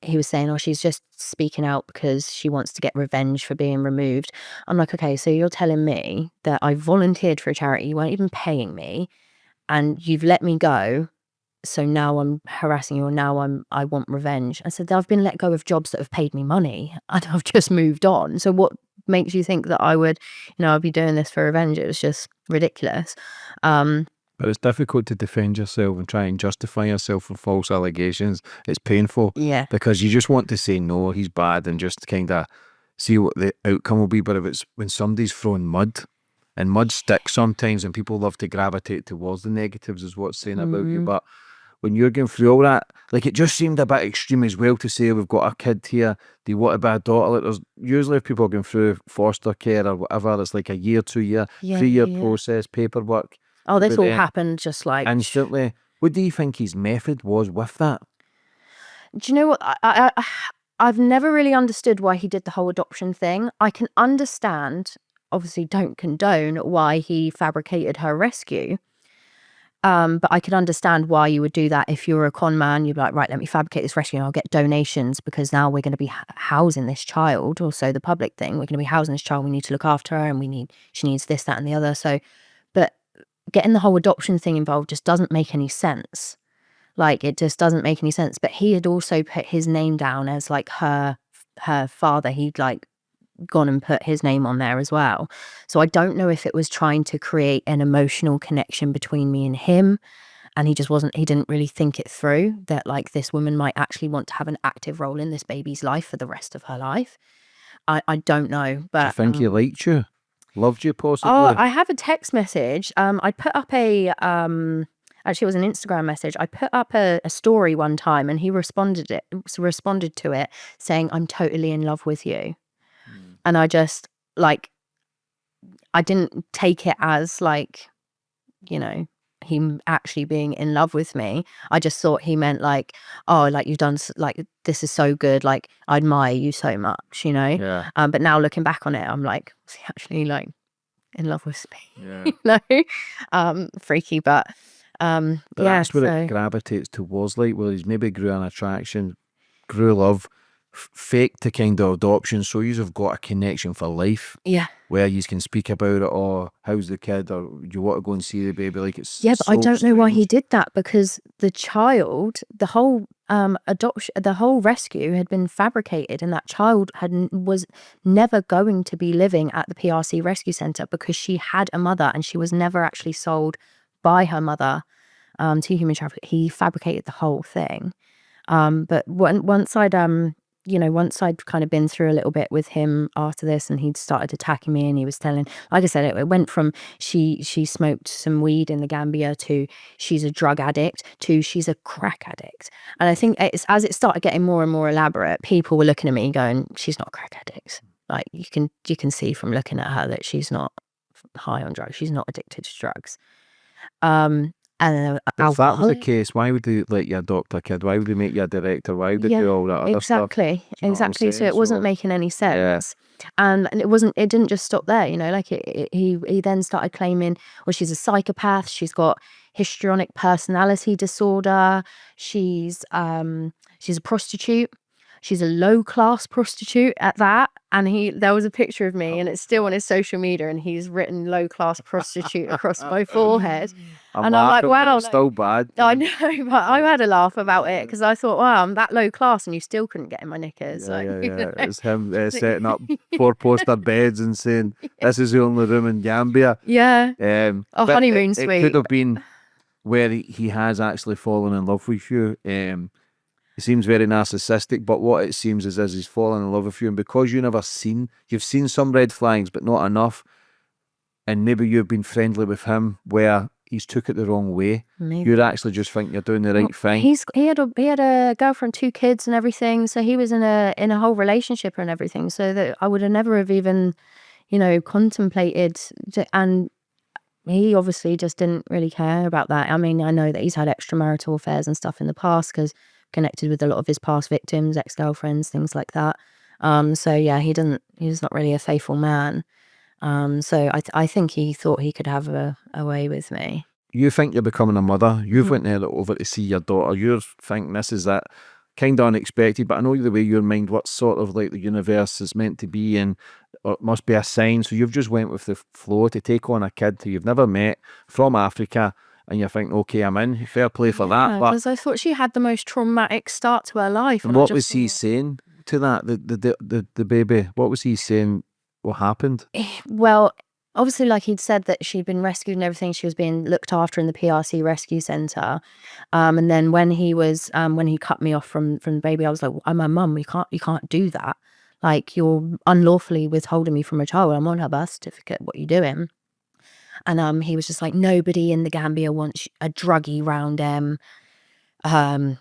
he was saying, oh, she's just speaking out because she wants to get revenge for being removed. I'm like, okay, so you're telling me that I volunteered for a charity, you weren't even paying me, and you've let me go, so now I'm harassing you, or now I want revenge. I said, I've been let go of jobs that have paid me money and I've just moved on. So what makes you think that I would, I'd be doing this for revenge? It was just ridiculous. But it's difficult to defend yourself and try and justify yourself for false allegations. It's painful. Yeah. Because you just want to say, no, he's bad, and just kind of see what the outcome will be. But if it's when somebody's throwing mud, and mud sticks sometimes, and people love to gravitate towards the negatives, is what's saying about you. But when you're going through all that, like, it just seemed a bit extreme as well to say, we've got a kid here, do you want to be a daughter? Like, there's usually, if people are going through foster care or whatever, it's like a year, 2 year, 3 year process, paperwork. Oh, this all happened just like instantly. What do you think his method was with that? Do you know what? I've never really understood why he did the whole adoption thing. I can understand, obviously don't condone, why he fabricated her rescue. But I could understand why you would do that if you were a con man. You'd be like, right, let me fabricate this rescue and I'll get donations, because now we're going to be housing this child. Also the public thing, we're going to be housing this child. We need to look after her, and she needs this, that, and the other. So, but getting the whole adoption thing involved just doesn't make any sense. Like, it just doesn't make any sense. But he had also put his name down as like her father. He'd like gone and put his name on there as well. So I don't know if it was trying to create an emotional connection between me and him, and he didn't really think it through, that like this woman might actually want to have an active role in this baby's life for the rest of her life. I don't know. But do you think he liked you? Loved you, possibly? Oh, I have a text message. I put up a actually, it was an Instagram message. I put up a story one time, and he responded to it saying, "I'm totally in love with you." And I just like, I didn't take it as like, him actually being in love with me. I just thought he meant like, oh, like, you've done, like, this is so good, like, I admire you so much, Yeah. But now looking back on it, I'm like, was he actually like in love with me? Yeah. Freaky, but But yeah, that's where so it gravitates towards, like, where he's maybe grew an attraction, grew love, fake to kind of adoption, so you've got a connection for life. yeah. Where you can speak about it, or how's the kid, or you want to go and see the baby, like, it's Yeah, but I so don't know why he strange. did that, because the child, the whole adoption, the whole rescue had been fabricated, and that child was never going to be living at the PRC rescue centre, because she had a mother and she was never actually sold by her mother to human trafficking. He fabricated the whole thing. But once I'd kind of been through a little bit with him after this, and he'd started attacking me, and he was telling, like I said, it went from she smoked some weed in the Gambia, to she's a drug addict, to she's a crack addict. And I think it's, as it started getting more and more elaborate, people were looking at me going, she's not a crack addict. Like, you can see from looking at her that she's not high on drugs. She's not addicted to drugs. And then If that was the alcoholic. case, why would they let you adopt a kid? Why would they make you a director? Why would they do all that other stuff? Exactly, Do you know what I'm exactly. So saying? it wasn't So, making any yeah. sense. And it didn't just stop there, like he then started claiming, well, she's a psychopath, she's got histrionic personality disorder, she's a prostitute. She's a low-class prostitute at that. And there was a picture of me, and it's still on his social media, and he's written low-class prostitute across my forehead. And I'm like, laughing, but wow, it's still bad. I know, but I had a laugh about it, because I thought, wow, I'm that low class and you still couldn't get in my knickers. Yeah, Like, yeah. It's him setting up 4-poster beds and saying, this is the only room in Gambia. Yeah. A A honeymoon It suite. could have been where he has actually fallen in love with you. He seems very narcissistic, but what it seems is he's fallen in love with you, and because you've seen some red flags, but not enough, and maybe you've been friendly with him where he's took it the wrong way. Maybe. You'd actually just think you're doing the right thing. He had a girlfriend, 2 kids and everything, so he was in a whole relationship and everything, so that I would have never have even, contemplated, and he obviously just didn't really care about that. I mean, I know that he's had extramarital affairs and stuff in the past, because connected with a lot of his past victims, ex-girlfriends, things like that. So yeah, he's not really a faithful man. So I think he thought he could have a way with me. You think you're becoming a mother. You've went there over to see your daughter. You're thinking this is that kind of unexpected, but I know the way your mind works, sort of like the universe is meant to be, and or it must be a sign. So you've just went with the flow to take on a kid who you've never met from Africa, and you're thinking, okay, I'm in. Fair play for that. Yeah, But because I thought she had the most traumatic start to her life, and and I what just was he thought, saying to that? The baby. What was he saying? What happened? well, obviously, like he'd said that she'd been rescued and everything. She was being looked after in the PRC rescue center. And then when he cut me off from the baby, I was like, I'm a mum. You can't do that. Like, you're unlawfully withholding me from a child. I'm on her birth certificate. What are you doing? And he was just like, nobody in the Gambia wants a druggie round them. And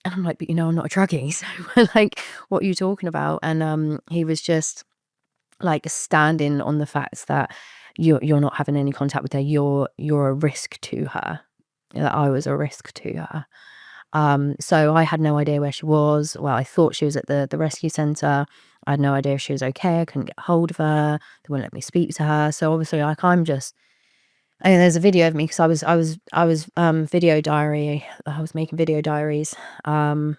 I'm like, but I'm not a druggie. So like, what are you talking about? And he was just like standing on the facts that you're not having any contact with her. You're a risk to her. That I was a risk to her. So I had no idea where she was. Well, I thought she was at the rescue center. I had no idea if she was okay. I couldn't get hold of her. They wouldn't let me speak to her. So obviously, like, there's a video of me because I was video diary. I was making video diaries. And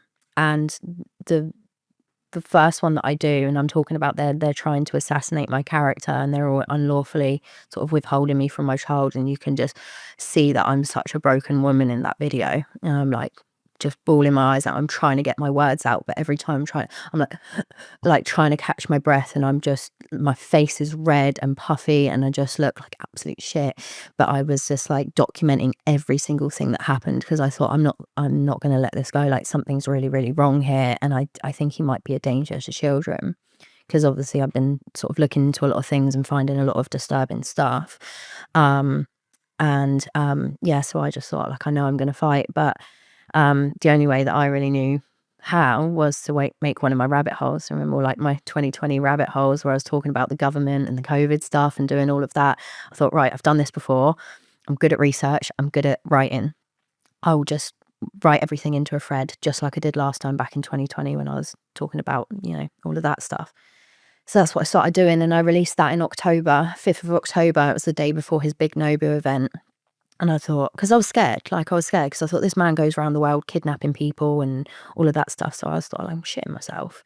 the first one that I do, and I'm talking about they're trying to assassinate my character, and they're all unlawfully sort of withholding me from my child, and you can just see that I'm such a broken woman in that video. And I'm like just bawling my eyes out. I'm trying to get my words out, but every time I'm like trying to catch my breath, and my face is red and puffy, and I just look like absolute shit. But I was just like documenting every single thing that happened because I thought I'm not going to let this go. Like, something's really, really wrong here, and I think he might be a danger to children because obviously I've been sort of looking into a lot of things and finding a lot of disturbing stuff. Yeah, so I just thought, like, I know I'm going to fight, but the only way that I really knew how was to make one of my rabbit holes. Remember, all like my 2020 rabbit holes where I was talking about the government and the COVID stuff and doing all of that. I thought, right, I've done this before. I'm good at research. I'm good at writing. I'll just write everything into a thread, just like I did last time back in 2020 when I was talking about, all of that stuff. So that's what I started doing, and I released that in October, 5th of October. It was the day before his big Nobu event. And I thought, because I was scared because I thought this man goes around the world kidnapping people and all of that stuff. So I was like, I'm shitting myself.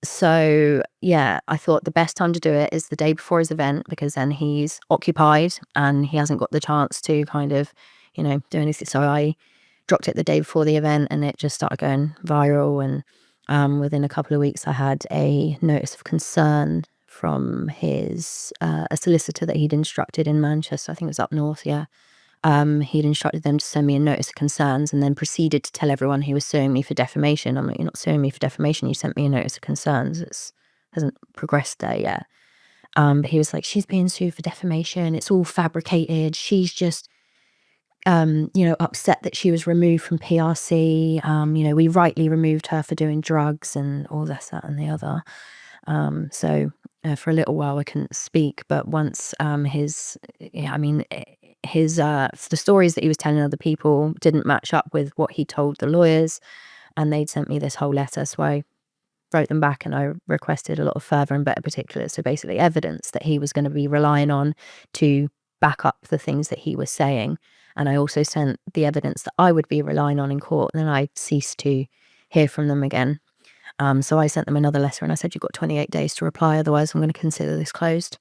So yeah, I thought the best time to do it is the day before his event, because then he's occupied and he hasn't got the chance to kind of, do anything. So I dropped it the day before the event, and it just started going viral. And within a couple of weeks, I had a notice of concern from his a solicitor that he'd instructed in Manchester. I think it was up north. Yeah. He'd instructed them to send me a notice of concerns, and then proceeded to tell everyone he was suing me for defamation. I'm like, you're not suing me for defamation. You sent me a notice of concerns. It hasn't progressed there yet. But he was like, she's being sued for defamation. It's all fabricated. She's just, upset that she was removed from PRC. We rightly removed her for doing drugs and all this, that, and the other. So for a little while I couldn't speak, but once the stories that he was telling other people didn't match up with what he told the lawyers, and they'd sent me this whole letter. So I wrote them back and I requested a lot of further and better particulars. So basically evidence that he was going to be relying on to back up the things that he was saying. And I also sent the evidence that I would be relying on in court. And then I ceased to hear from them again. So I sent them another letter and I said, you've got 28 days to reply, otherwise I'm going to consider this closed.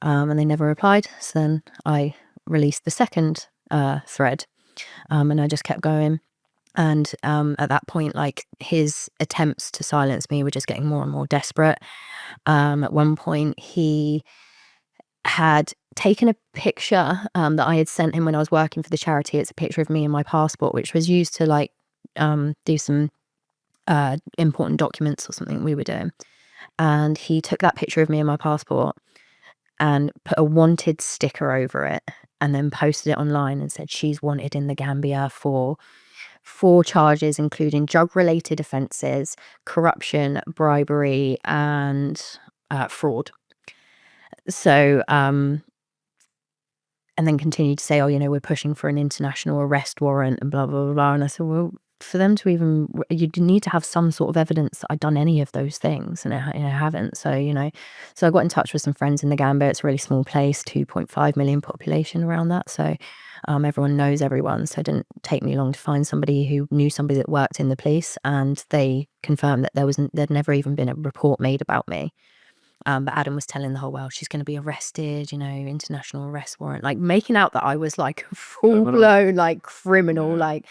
And they never replied. So then I released the second thread, and I just kept going. And at that point, like, his attempts to silence me were just getting more and more desperate. At one point, he had taken a picture that I had sent him when I was working for the charity. It's a picture of me and my passport, which was used to do some important documents or something we were doing. And he took that picture of me and my passport and put a wanted sticker over it, and then posted it online and said, she's wanted in the Gambia for 4 charges, including drug-related offences, corruption, bribery, and fraud. So, and then continued to say, we're pushing for an international arrest warrant and blah, blah, blah. And I said, well, for them to even, you need to have some sort of evidence that I'd done any of those things, and I haven't. So, so I got in touch with some friends in the Gambia. It's a really small place, 2.5 million population around that. So everyone knows everyone. So it didn't take me long to find somebody who knew somebody that worked in the police, and they confirmed that there'd never even been a report made about me. But Adam was telling the whole world she's going to be arrested, international arrest warrant, like making out that I was like full blown like criminal, like.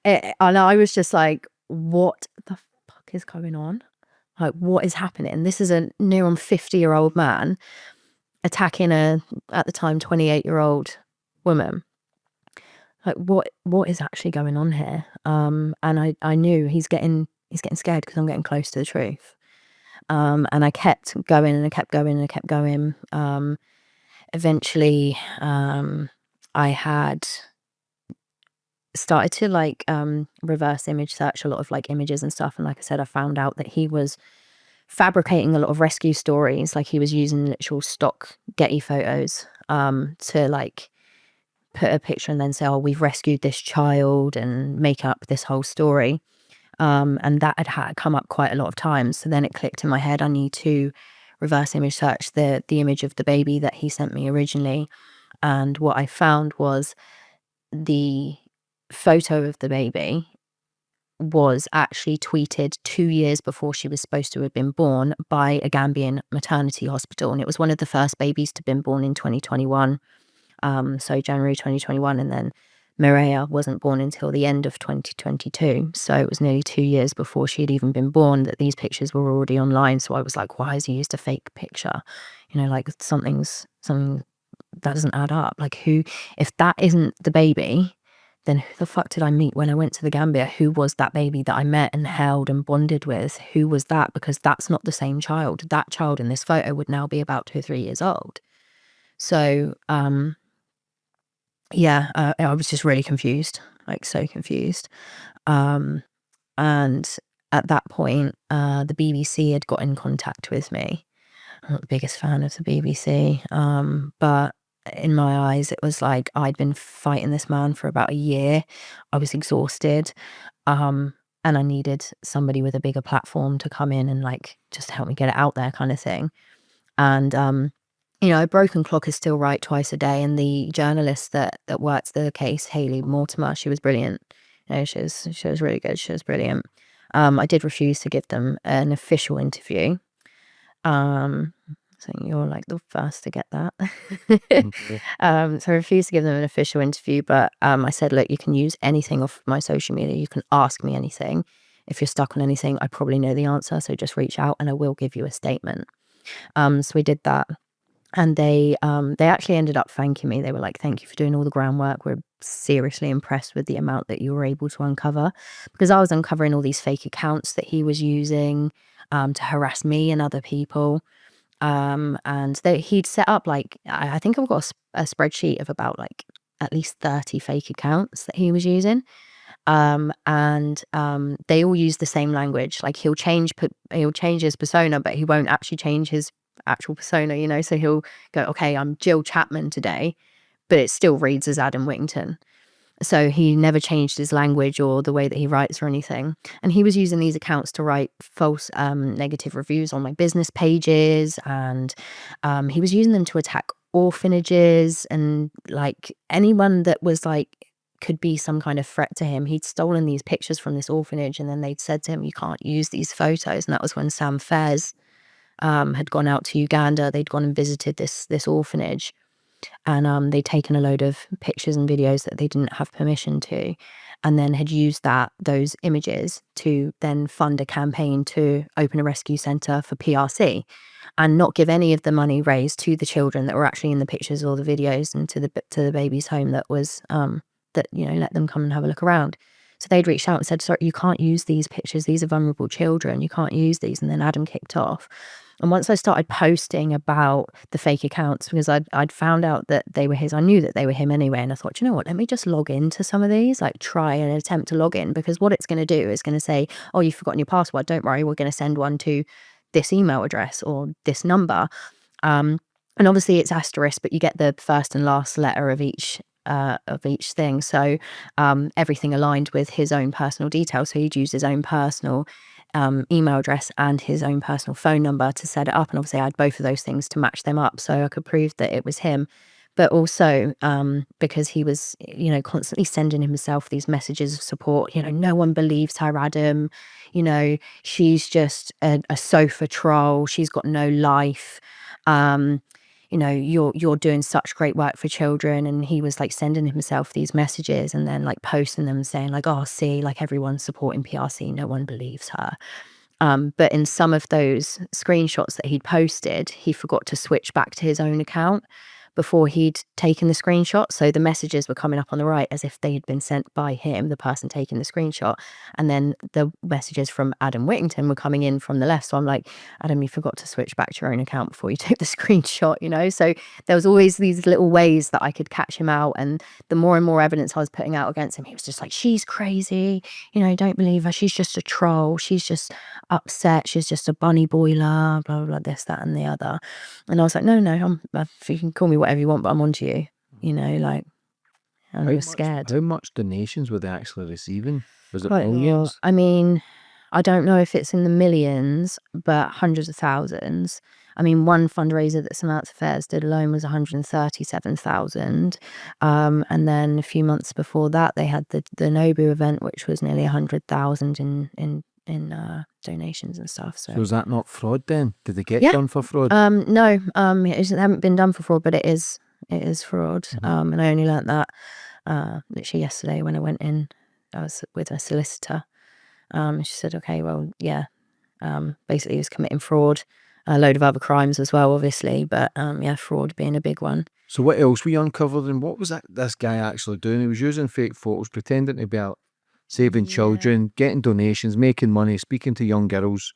And I was just like, what the fuck is going on? Like, what is happening? This is a near on 50-year-old man attacking at the time, 28-year-old woman. Like, what is actually going on here? And I knew he's getting scared because I'm getting close to the truth. And I kept going and I kept going and I kept going. Eventually, I had started to like reverse image search a lot of like images and stuff, and like I said, I found out that he was fabricating a lot of rescue stories. Like he was using literal stock Getty photos to like put a picture and then say, oh, we've rescued this child, and make up this whole story. And that had come up quite a lot of times. So then it clicked in my head, I need to reverse image search the image of the baby that he sent me originally. And what I found was the photo of the baby was actually tweeted 2 years before she was supposed to have been born by a Gambian maternity hospital, and it was one of the first babies to have been born in 2021, so January 2021, and then Mireia wasn't born until the end of 2022, so it was nearly 2 years before she had even been born that these pictures were already online. So I was like, why has he used a fake picture? Like something that doesn't add up. Like, who, if that isn't the baby, then who the fuck did I meet when I went to the Gambia? Who was that baby that I met and held and bonded with? Who was that? Because that's not the same child. That child in this photo would now be about 2 or 3 years old. So, I was just really confused, like so confused. And at that point, the BBC had got in contact with me. I'm not the biggest fan of the BBC, but in my eyes, it was like I'd been fighting this man for about a year. I was exhausted, and I needed somebody with a bigger platform to come in and like just help me get it out there, kind of thing. And a broken clock is still right twice a day. And the journalist that worked the case, Hayley Mortimer, she was brilliant. She was really good. She was brilliant. I did refuse to give them an official interview. So you're like the first to get that. Okay. So I refused to give them an official interview, but I said, look, you can use anything off my social media. You can ask me anything. If you're stuck on anything, I probably know the answer. So just reach out and I will give you a statement. So we did that. And they actually ended up thanking me. They were like, thank you for doing all the groundwork. We're seriously impressed with the amount that you were able to uncover. Because I was uncovering all these fake accounts that he was using to harass me and other people. And he'd set up like, I think I've got a spreadsheet of about like at least 30 fake accounts that he was using. And they all use the same language. Like he'll change his persona, but he won't actually change his actual persona, so he'll go, okay, I'm Jill Chapman today, but it still reads as Adam Whittington. So he never changed his language or the way that he writes or anything. And he was using these accounts to write false negative reviews on my business pages. And he was using them to attack orphanages and like anyone that was like could be some kind of threat to him. He'd stolen these pictures from this orphanage and then they'd said to him, you can't use these photos. And that was when Sam Fairs had gone out to Uganda. They'd gone and visited this orphanage. And they'd taken a load of pictures and videos that they didn't have permission to, and then had used those images to then fund a campaign to open a rescue centre for PRC and not give any of the money raised to the children that were actually in the pictures or the videos and to the baby's home that was let them come and have a look around. So they'd reached out and said, sorry, you can't use these pictures. These are vulnerable children. You can't use these. And then Adam kicked off. And once I started posting about the fake accounts, because I'd found out that they were his, I knew that they were him anyway. And I thought, you know what, let me just log into some of these, like try and attempt to log in, because what it's going to do is going to say, oh, you've forgotten your password. Don't worry, we're going to send one to this email address or this number. And obviously it's asterisk, but you get the first and last letter of each of each thing. So everything aligned with his own personal details. So he'd use his own personal email address and his own personal phone number to set it up. And obviously I had both of those things to match them up so I could prove that it was him. But also because he was, constantly sending himself these messages of support. No one believes her, Adam. She's just a sofa troll. She's got no life. You're doing such great work for children. And he was like sending himself these messages and then like posting them saying like, oh, see, like everyone's supporting PRC. No one believes her. But in some of those screenshots that he'd posted, he forgot to switch back to his own account before he'd taken the screenshot. So the messages were coming up on the right as if they had been sent by him, the person taking the screenshot. And then the messages from Adam Whittington were coming in from the left. So I'm like, Adam, you forgot to switch back to your own account before you took the screenshot, So there was always these little ways that I could catch him out. And the more and more evidence I was putting out against him, he was just like, she's crazy. Don't believe her. She's just a troll. She's just upset. She's just a bunny boiler, blah, blah, blah, this, that, and the other. And I was like, no, you can call me whatever you want, but I'm onto you, like, and I was scared. How much donations were they actually receiving? Was it Quite a lot. millions? I mean, I don't know if it's in the millions, but hundreds of thousands. I mean, one fundraiser that Samantha Fairs did alone was 137,000. And then a few months before that, they had the Nobu event, which was nearly 100,000 in donations and stuff. So is that not fraud then? Did they get Yeah. done for fraud? No, it haven't been done for fraud, but it is fraud. And I only learnt that literally yesterday when I went in. I was with a solicitor. She said, okay, well, yeah. Basically he was committing fraud, a load of other crimes as well, obviously, but fraud being a big one. So what else we uncovered, and what was this guy actually doing? He was using fake photos, pretending to be out saving children, getting donations, making money, speaking to young girls.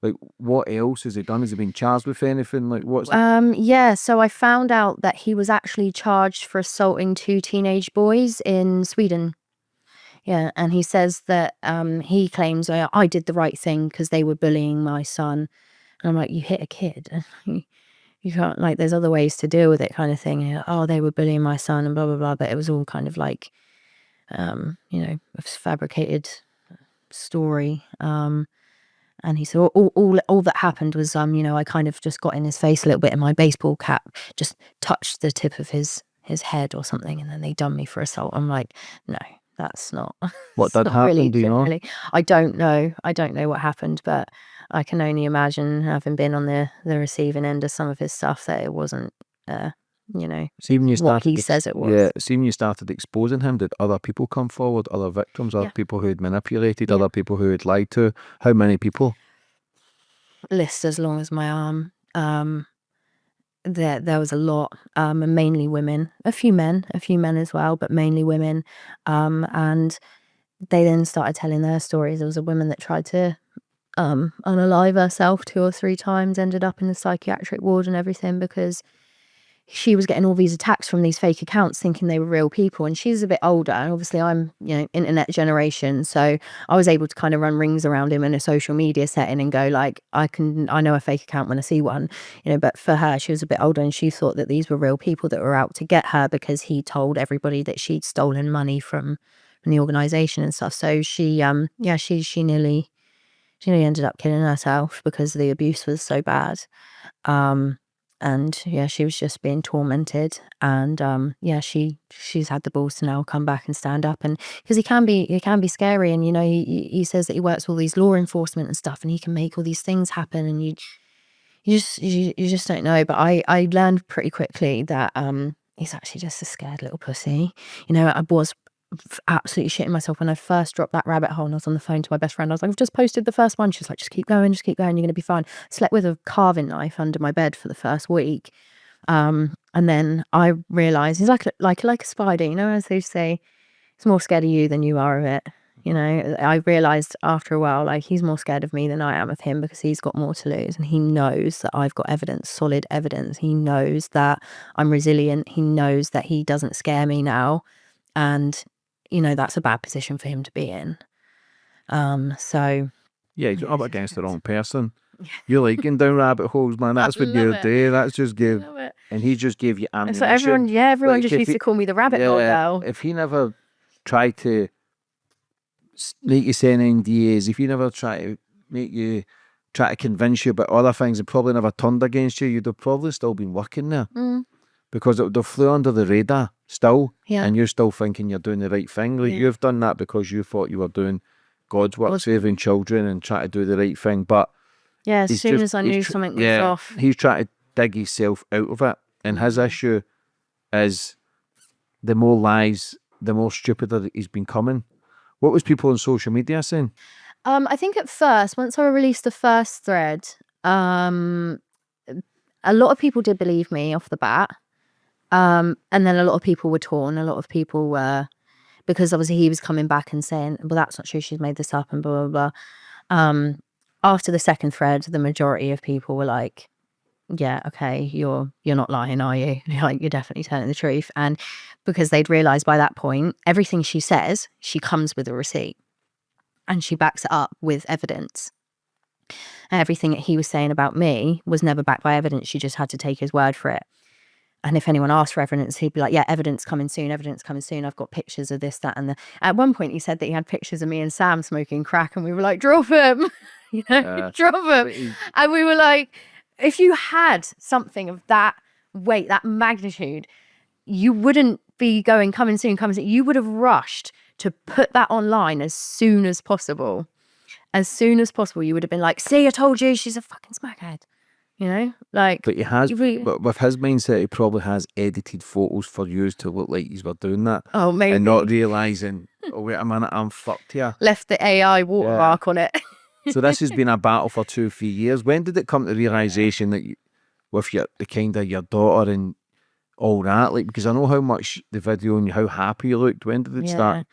Like, what else has he done? Has he been charged with anything? Like, what's So I found out that he was actually charged for assaulting 2 teenage boys in Sweden. Yeah, and he says that he claims I did the right thing because they were bullying my son. And I'm like, you hit a kid. You can't, like, there's other ways to deal with it, kind of thing. Oh, they were bullying my son and blah blah blah. But it was all kind of like, a fabricated story. And he said all that happened was I kind of just got in his face a little bit, and my baseball cap just touched the tip of his head or something, and then they done me for assault. I'm like, no, that's not what did happen? Do you know? Really. I don't know what happened, but I can only imagine, having been on the receiving end of some of his stuff, that it wasn't See, when you what started he says it was. Yeah, see, when you started exposing him, did other people come forward? Other victims? Other people who had manipulated? Other people who had lied to? How many people? List as long as my arm. There was a lot, and mainly women. A few men as well, but mainly women. And they then started telling their stories. There was a woman that tried to unalive herself 2 or 3 times, ended up in the psychiatric ward and everything because she was getting all these attacks from these fake accounts thinking they were real people. And she's a bit older, and obviously I'm internet generation, so I was able to kind of run rings around him in a social media setting and go like, I know a fake account when I see one, but for her, she was a bit older and she thought that these were real people that were out to get her because he told everybody that she'd stolen money from the organization and stuff. So she nearly ended up killing herself because the abuse was so bad. And she was just being tormented, and she's had the balls to now come back and stand up, and because he can be scary, and he says that he works with all these law enforcement and stuff, and he can make all these things happen, and you just don't know. But I learned pretty quickly that he's actually just a scared little pussy. I was absolutely shitting myself when I first dropped that rabbit hole, and I was on the phone to my best friend. I was like, I've just posted the first one. She's like, just keep going, you're gonna be fine. Slept with a carving knife under my bed for the first week, and then I realized he's like a spider, as they say, he's more scared of you than you are of it. I realized after a while, like, he's more scared of me than I am of him because he's got more to lose, and he knows that I've got evidence, solid evidence. He knows that I'm resilient. He knows that he doesn't scare me now, and that's a bad position for him to be in. So yeah, he's up against the wrong person. You like going down rabbit holes, man. That's what love you're it. doing. That's just give. Love it. And he just gave you And ammunition. so everyone Like, just if used he- to call me the rabbit hole girl. If he never tried to make you sign NDAs, if he never tried to make you try to convince you about other things and probably never turned against you, you'd have probably still been working there. Because it would have flew under the radar still, Yeah. and you're still thinking you're doing the right thing. Like, Yeah. you've done that because you thought you were doing God's work, saving children and trying to do the right thing. But Yeah, as he's soon just- as I he's knew tr- something was yeah, off. he's trying to dig himself out of it. And his issue is the more lies, the more stupider that he's becoming. What was people on social media saying? I think at first, once I released the first thread, a lot of people did believe me off the bat. And then a lot of people were torn. A lot of people were, because obviously he was coming back and saying, well, that's not true, she's made this up and blah, blah, blah. After the second thread, the majority of people were like, yeah, okay, you're not lying, are you? Like, you're definitely telling the truth. And because they'd realized by that point, everything she says, she comes with a receipt and she backs it up with evidence. Everything that he was saying about me was never backed by evidence. She just had to take his word for it. And if anyone asked for evidence, he'd be like, yeah, evidence coming soon, evidence coming soon. I've got pictures of this, that, and the. At one point, he said that he had pictures of me and Sam smoking crack, and we were like, drop him, drop him. And we were like, if you had something of that weight, that magnitude, you wouldn't be going, coming soon, coming soon. You would have rushed to put that online as soon as possible. As soon as possible, you would have been like, see, I told you, she's a fucking smackhead. You know, like. But he has, but with his mindset, he probably has edited photos for you to look like you were doing that. Oh, maybe. And not realising, oh, wait a minute, I'm fucked here. Left the AI watermark on it. So this has been a battle for 2-3 years. When did it come to realisation that you, with your your daughter and all that, like, because I know how much the video and how happy you looked. When did it start?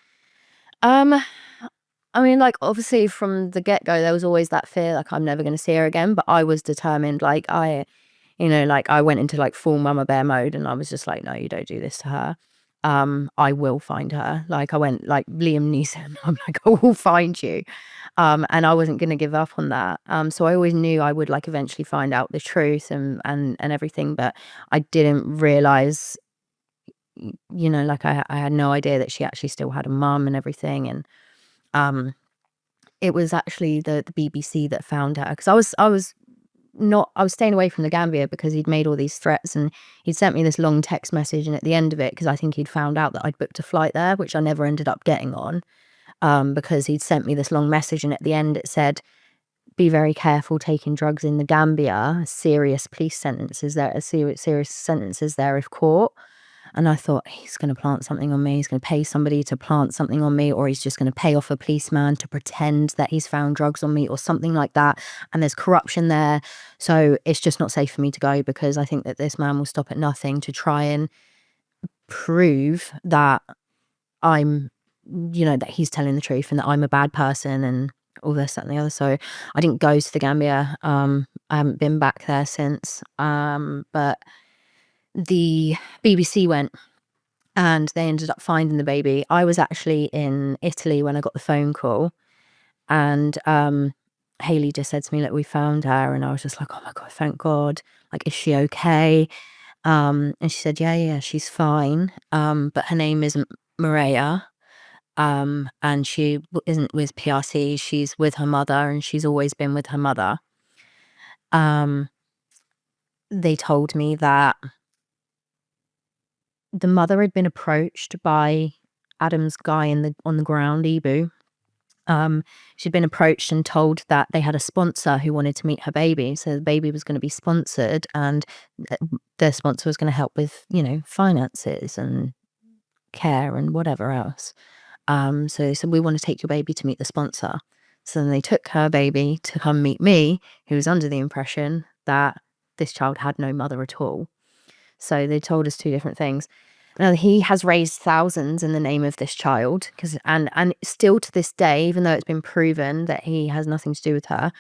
I mean, like, obviously from the get-go, there was always that fear, like, I'm never going to see her again. But I was determined, like, I went into like full mama bear mode, and I was just like, no, you don't do this to her. I will find her. Like, I went like Liam Neeson. I'm like, I will find you. And I wasn't going to give up on that. So I always knew I would like eventually find out the truth and everything. But I didn't realize, like I had no idea that she actually still had a mum and everything. And it was actually the BBC that found her, because I was staying away from the Gambia because he'd made all these threats, and he'd sent me this long text message, and at the end of it, because I think he'd found out that I'd booked a flight there, which I never ended up getting on, because he'd sent me this long message, and at the end it said, be very careful taking drugs in the Gambia, serious police sentences there, serious sentences there if caught. And I thought, he's going to plant something on me. He's going to pay somebody to plant something on me, or he's just going to pay off a policeman to pretend that he's found drugs on me or something like that. And there's corruption there. So it's just not safe for me to go, because I think that this man will stop at nothing to try and prove that I'm, that he's telling the truth and that I'm a bad person and all this, that and the other. So I didn't go to the Gambia. I haven't been back there since. But the BBC went, and they ended up finding the baby. I was actually in Italy when I got the phone call, and Hayley just said to me, look, we found her. And I was just like, oh my God, thank God. Like, is she okay? And she said, yeah, she's fine. But her name isn't Maria. And she isn't with PRC. She's with her mother, and she's always been with her mother. They told me that the mother had been approached by Adam's guy on the ground, Ibu. She'd been approached and told that they had a sponsor who wanted to meet her baby. So the baby was going to be sponsored, and their sponsor was going to help with, finances and care and whatever else. So they said, we want to take your baby to meet the sponsor. So then they took her baby to come meet me, who was under the impression that this child had no mother at all. So they told us two different things. Now, he has raised thousands in the name of this child, and still to this day, even though it's been proven that he has nothing to do with her,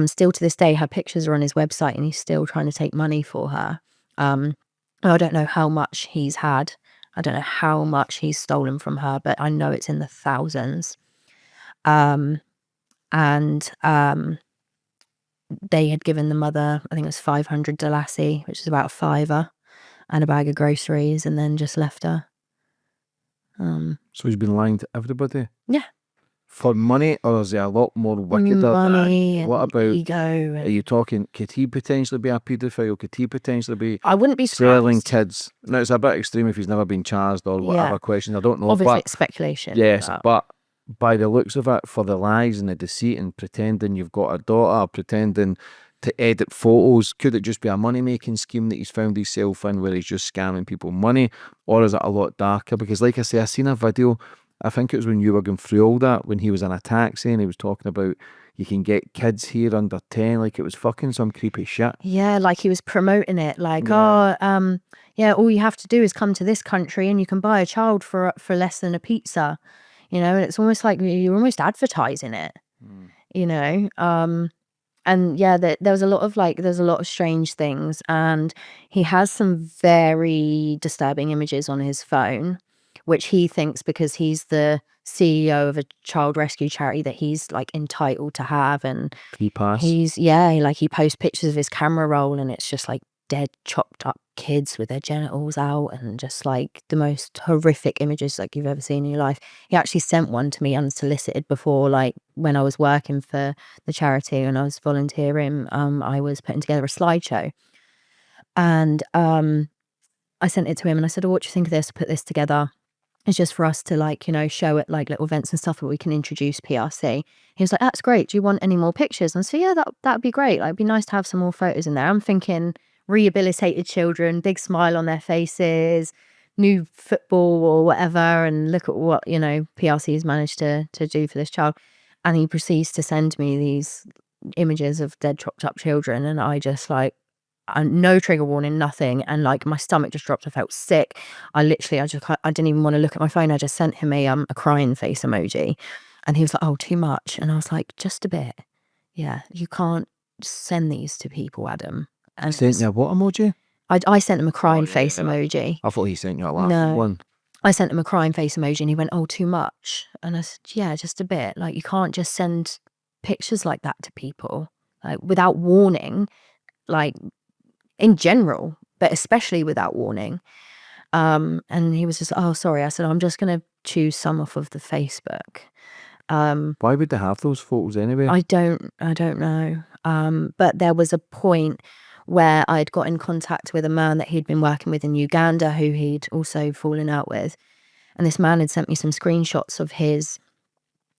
still to this day, her pictures are on his website, and he's still trying to take money for her. I don't know how much he's had. I don't know how much he's stolen from her, but I know it's in the thousands. they had given the mother, I think it was 500 Delassie, which is about a fiver, and a bag of groceries, and then just left her. So he's been lying to everybody? Yeah. For money, or is there a lot more wickeder? Money What and about ego. Are you talking, could he potentially be a paedophile? Could he potentially be I wouldn't be selling surprised. kids? Now, it's a bit extreme if he's never been charged or whatever question. I don't know. Obviously, but it's speculation. yes, but by the looks of it, for the lies and the deceit and pretending you've got a daughter, pretending to edit photos, could it just be a money-making scheme that he's found himself in where he's just scamming people money? Or is it a lot darker? Because like I say, I seen a video, I think it was when you were going through all that, when he was in a taxi and he was talking about you can get kids here under 10, like it was fucking some creepy shit. Yeah, like he was promoting it, like, all you have to do is come to this country and you can buy a child for less than a pizza, and it's almost like you're almost advertising it, and yeah, there was a lot of there's a lot of strange things, and he has some very disturbing images on his phone, which he thinks because he's the CEO of a child rescue charity that he's like entitled to have, and Free pass. he posts pictures of his camera roll, and it's just like dead, chopped up kids with their genitals out, and just like the most horrific images like you've ever seen in your life. He actually sent one to me unsolicited before, like when I was working for the charity and I was volunteering. I was putting together a slideshow, and I sent it to him and I said, "Oh, what do you think of this? Put this together. It's just for us to show at like little events and stuff that we can introduce PRC." He was like, "That's great. Do you want any more pictures?" And I said, "Yeah, that'd be great. Like, it'd be nice to have some more photos in there." I'm thinking rehabilitated children, big smile on their faces, new football or whatever, and look at what, PRC has managed to do for this child. And he proceeds to send me these images of dead, chopped up children, and I just no trigger warning, nothing, and like my stomach just dropped. I felt sick. I didn't even want to look at my phone. I just sent him a crying face emoji, and he was like, "Oh, too much." And I was like, "Just a bit. Yeah, you can't send these to people, Adam." And Sent you a what emoji? I sent him a crying yeah, face yeah. emoji. I thought he sent you a laughing No. one. I sent him a crying face emoji, and he went, "Oh, too much." And I said, "Yeah, just a bit. Like, you can't just send pictures like that to people, like without warning, like in general, but especially without warning." And he was just, "Oh, sorry." I said, "I'm just going to choose some off of the Facebook." Why would they have those photos anyway? I don't know. But there was a point where I'd got in contact with a man that he'd been working with in Uganda, who he'd also fallen out with. And this man had sent me some screenshots of his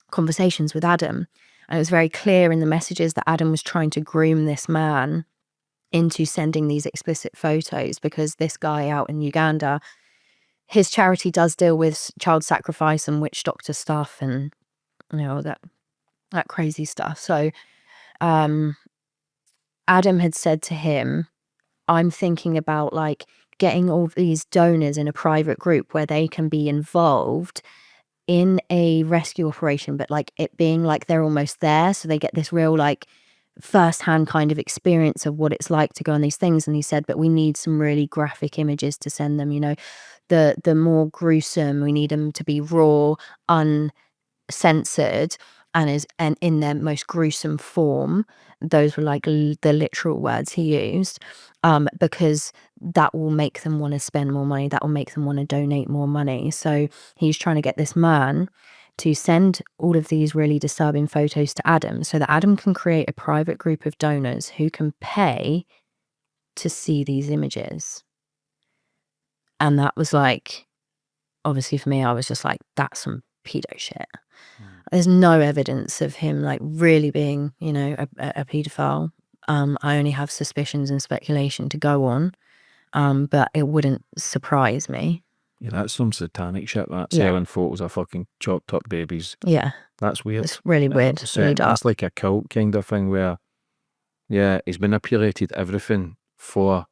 conversations with Adam. And it was very clear in the messages that Adam was trying to groom this man into sending these explicit photos, because this guy out in Uganda, his charity does deal with child sacrifice and witch doctor stuff and that crazy stuff. So Adam had said to him, "I'm thinking about like getting all these donors in a private group where they can be involved in a rescue operation, but like it being like they're almost there, so they get this real like first-hand kind of experience of what it's like to go on these things." And he said, "But we need some really graphic images to send them, the more gruesome. We need them to be raw, uncensored, and in their most gruesome form." Those were like the literal words he used, because that will make them want to spend more money. That will make them want to donate more money. So he's trying to get this man to send all of these really disturbing photos to Adam so that Adam can create a private group of donors who can pay to see these images. And that was like, obviously for me, I was just like, that's some pedo shit. There's no evidence of him like really being, a pedophile. I only have suspicions and speculation to go on, but it wouldn't surprise me. Yeah, that's some satanic shit, that. Yeah. Selling photos of fucking chopped up babies. Yeah. That's weird. It's really weird. Really dark. That's like a cult kind of thing where, yeah, he's manipulated everything for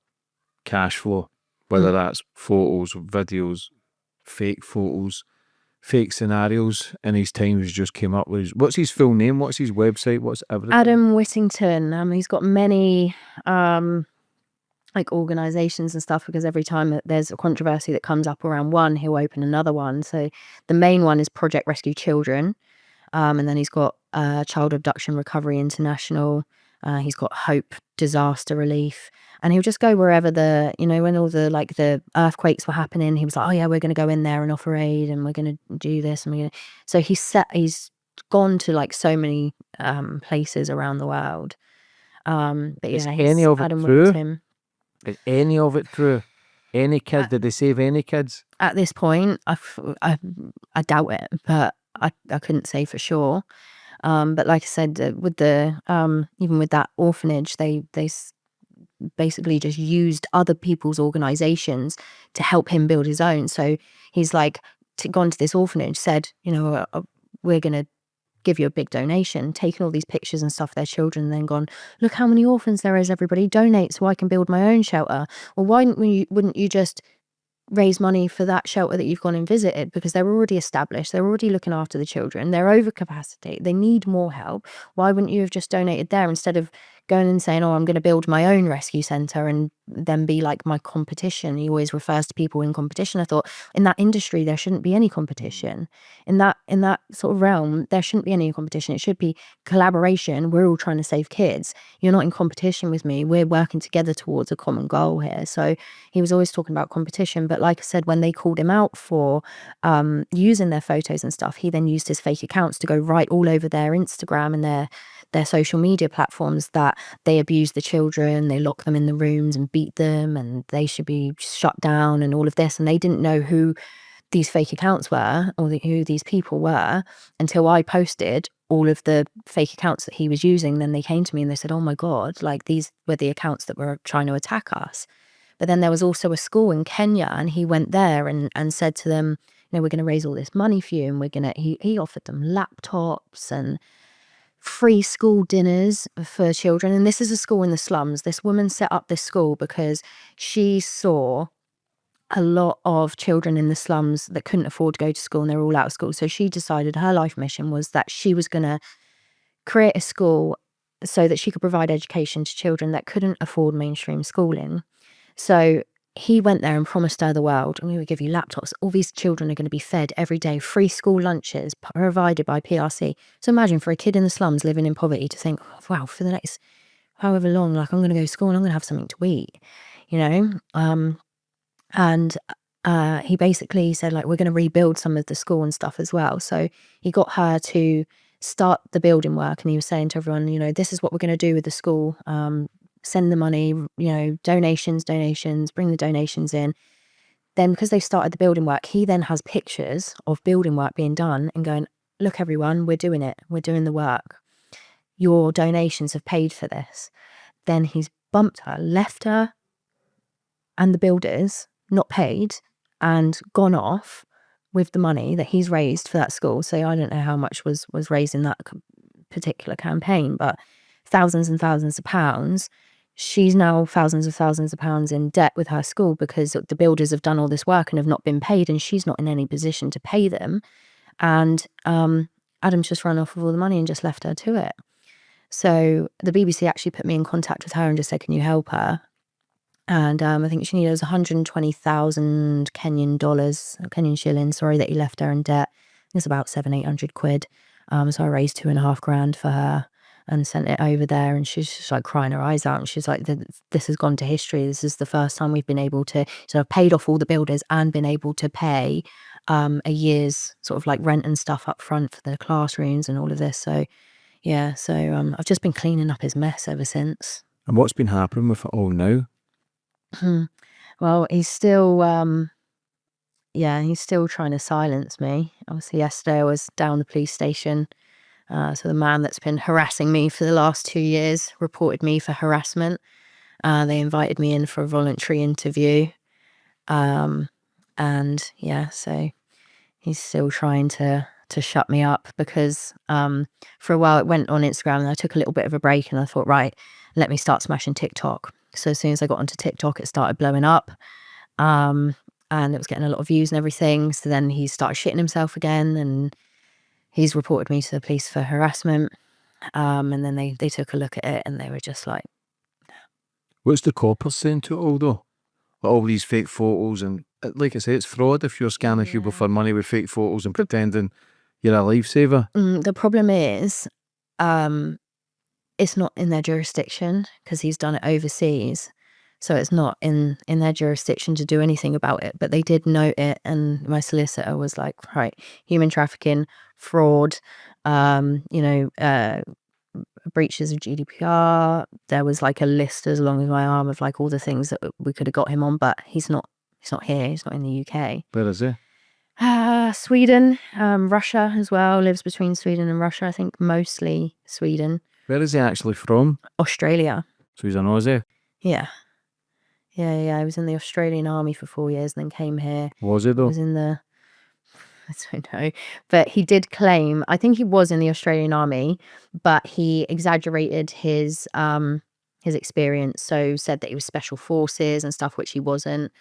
cash flow, whether that's photos, videos, fake photos, fake scenarios, and his time has just came up with what's his full name, what's his website, what's everything? Adam Whittington. He's got many like organizations and stuff, because every time that there's a controversy that comes up around one, he'll open another one. So the main one is Project Rescue Children, and then he's got Child Abduction Recovery International, He's got Hope Disaster Relief, and he'll just go wherever when all the earthquakes were happening. He was like, oh yeah, we're going to go in there and offer aid, and we're going to do this, and so he's gone to like so many places around the world. But Is yeah, any of it Adam true? whipped him. Is any of it true? Any kid? Did they save any kids? At this point, I doubt it, but I couldn't say for sure. But like I said, with the even with that orphanage, they basically just used other people's organizations to help him build his own. So he's like gone to this orphanage, said, we're going to give you a big donation, taken all these pictures and stuff of their children, and then gone, look how many orphans there is, everybody donate so I can build my own shelter. Well, wouldn't you just raise money for that shelter that you've gone and visited, because they're already established, they're already looking after the children, they're over capacity, they need more help. Why wouldn't you have just donated there instead of going and saying, oh, I'm going to build my own rescue centre and then be like my competition? He always refers to people in competition. I thought in that industry there shouldn't be any competition. In that sort of realm there shouldn't be any competition. It should be collaboration. We're all trying to save kids. You're not in competition with me. We're working together towards a common goal here. So he was always talking about competition. But like I said, when they called him out for using their photos and stuff, he then used his fake accounts to go right all over their Instagram and their social media platforms that they abuse the children, they lock them in the rooms and beat them, and they should be shut down and all of this. And they didn't know who these fake accounts were or who these people were until I posted all of the fake accounts that he was using. Then they came to me and they said, oh my God, like these were the accounts that were trying to attack us. But then there was also a school in Kenya, and he went there and said to them, we're going to raise all this money for you, and he offered them laptops and free school dinners for children. And this is a school in the slums. This woman set up this school because she saw a lot of children in the slums that couldn't afford to go to school, and they're all out of school. So she decided her life mission was that she was going to create a school so that she could provide education to children that couldn't afford mainstream schooling. So he went there and promised her the world, and we would give you laptops. All these children are going to be fed every day, free school lunches provided by PRC. So imagine for a kid in the slums living in poverty to think, wow, for the next however long, like I'm going to go to school and I'm going to have something to eat, And he basically said, like, we're going to rebuild some of the school and stuff as well. So he got her to start the building work, and he was saying to everyone, this is what we're going to do with the school. Send the money, donations, bring the donations in. Then because they started the building work, he then has pictures of building work being done and going, look everyone, we're doing it. We're doing the work. Your donations have paid for this. Then he's bumped her, left her and the builders not paid, and gone off with the money that he's raised for that school. So I don't know how much was raised in that particular campaign, but thousands and thousands of pounds. She's now thousands of pounds in debt with her school because the builders have done all this work and have not been paid, and she's not in any position to pay them. And Adam's just run off with all the money and just left her to it. So the BBC actually put me in contact with her and just said, can you help her? And I think she needed 120,000 Kenyan shillings, that he left her in debt. It's about 700-800 quid. So I raised 2,500 for her and sent it over there, and she's just like crying her eyes out, and she's like, this has gone to history. This is the first time we've been able to, so I've paid off all the builders and been able to pay a year's sort of like rent and stuff up front for the classrooms and all of this. So yeah, so I've just been cleaning up his mess ever since. And what's been happening with it all now? Well, he's still trying to silence me. Obviously yesterday I was down the police station. So the man that's been harassing me for the last 2 years reported me for harassment. They invited me in for a voluntary interview. And yeah, so he's still trying to shut me up because for a while it went on Instagram, and I took a little bit of a break, and I thought, right, let me start smashing TikTok. So as soon as I got onto TikTok, it started blowing up. And it was getting a lot of views and everything. So then he started shitting himself again, and he's reported me to the police for harassment. And then they took a look at it, and they were just like... What's the coppers saying to it all, though? Like all these fake photos, and like I say, it's fraud if you're scamming people for money with fake photos and pretending you're a lifesaver. The problem is, it's not in their jurisdiction because he's done it overseas. So it's not in their jurisdiction to do anything about it. But they did note it, and my solicitor was like, right, human trafficking, fraud, breaches of GDPR. There was like a list as long as my arm of like all the things that we could have got him on, but he's not here. He's not in the UK. Where is he? Sweden, Russia as well. Lives between Sweden and Russia. I think mostly Sweden. Where is he actually from? Australia. So he's an Aussie? Yeah. Yeah. He was in the Australian army for 4 years and then came here. Was he though? Was in the... I don't know. But he did claim... I think he was in the Australian army, but he exaggerated his experience. So said that he was special forces and stuff, which he wasn't.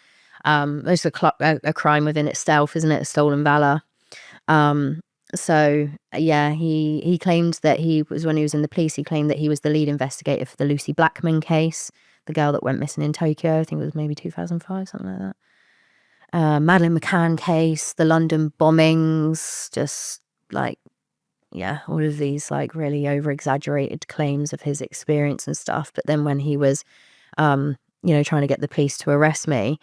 It's a crime within itself, isn't it? A stolen valor. So yeah, he claimed that when he was in the police, he claimed that he was the lead investigator for the Lucy Blackman case, the girl that went missing in Tokyo. I think it was maybe 2005, something like that. Madeleine McCann case, the London bombings, just like, yeah, all of these like really over exaggerated claims of his experience and stuff. But then when he was, trying to get the police to arrest me,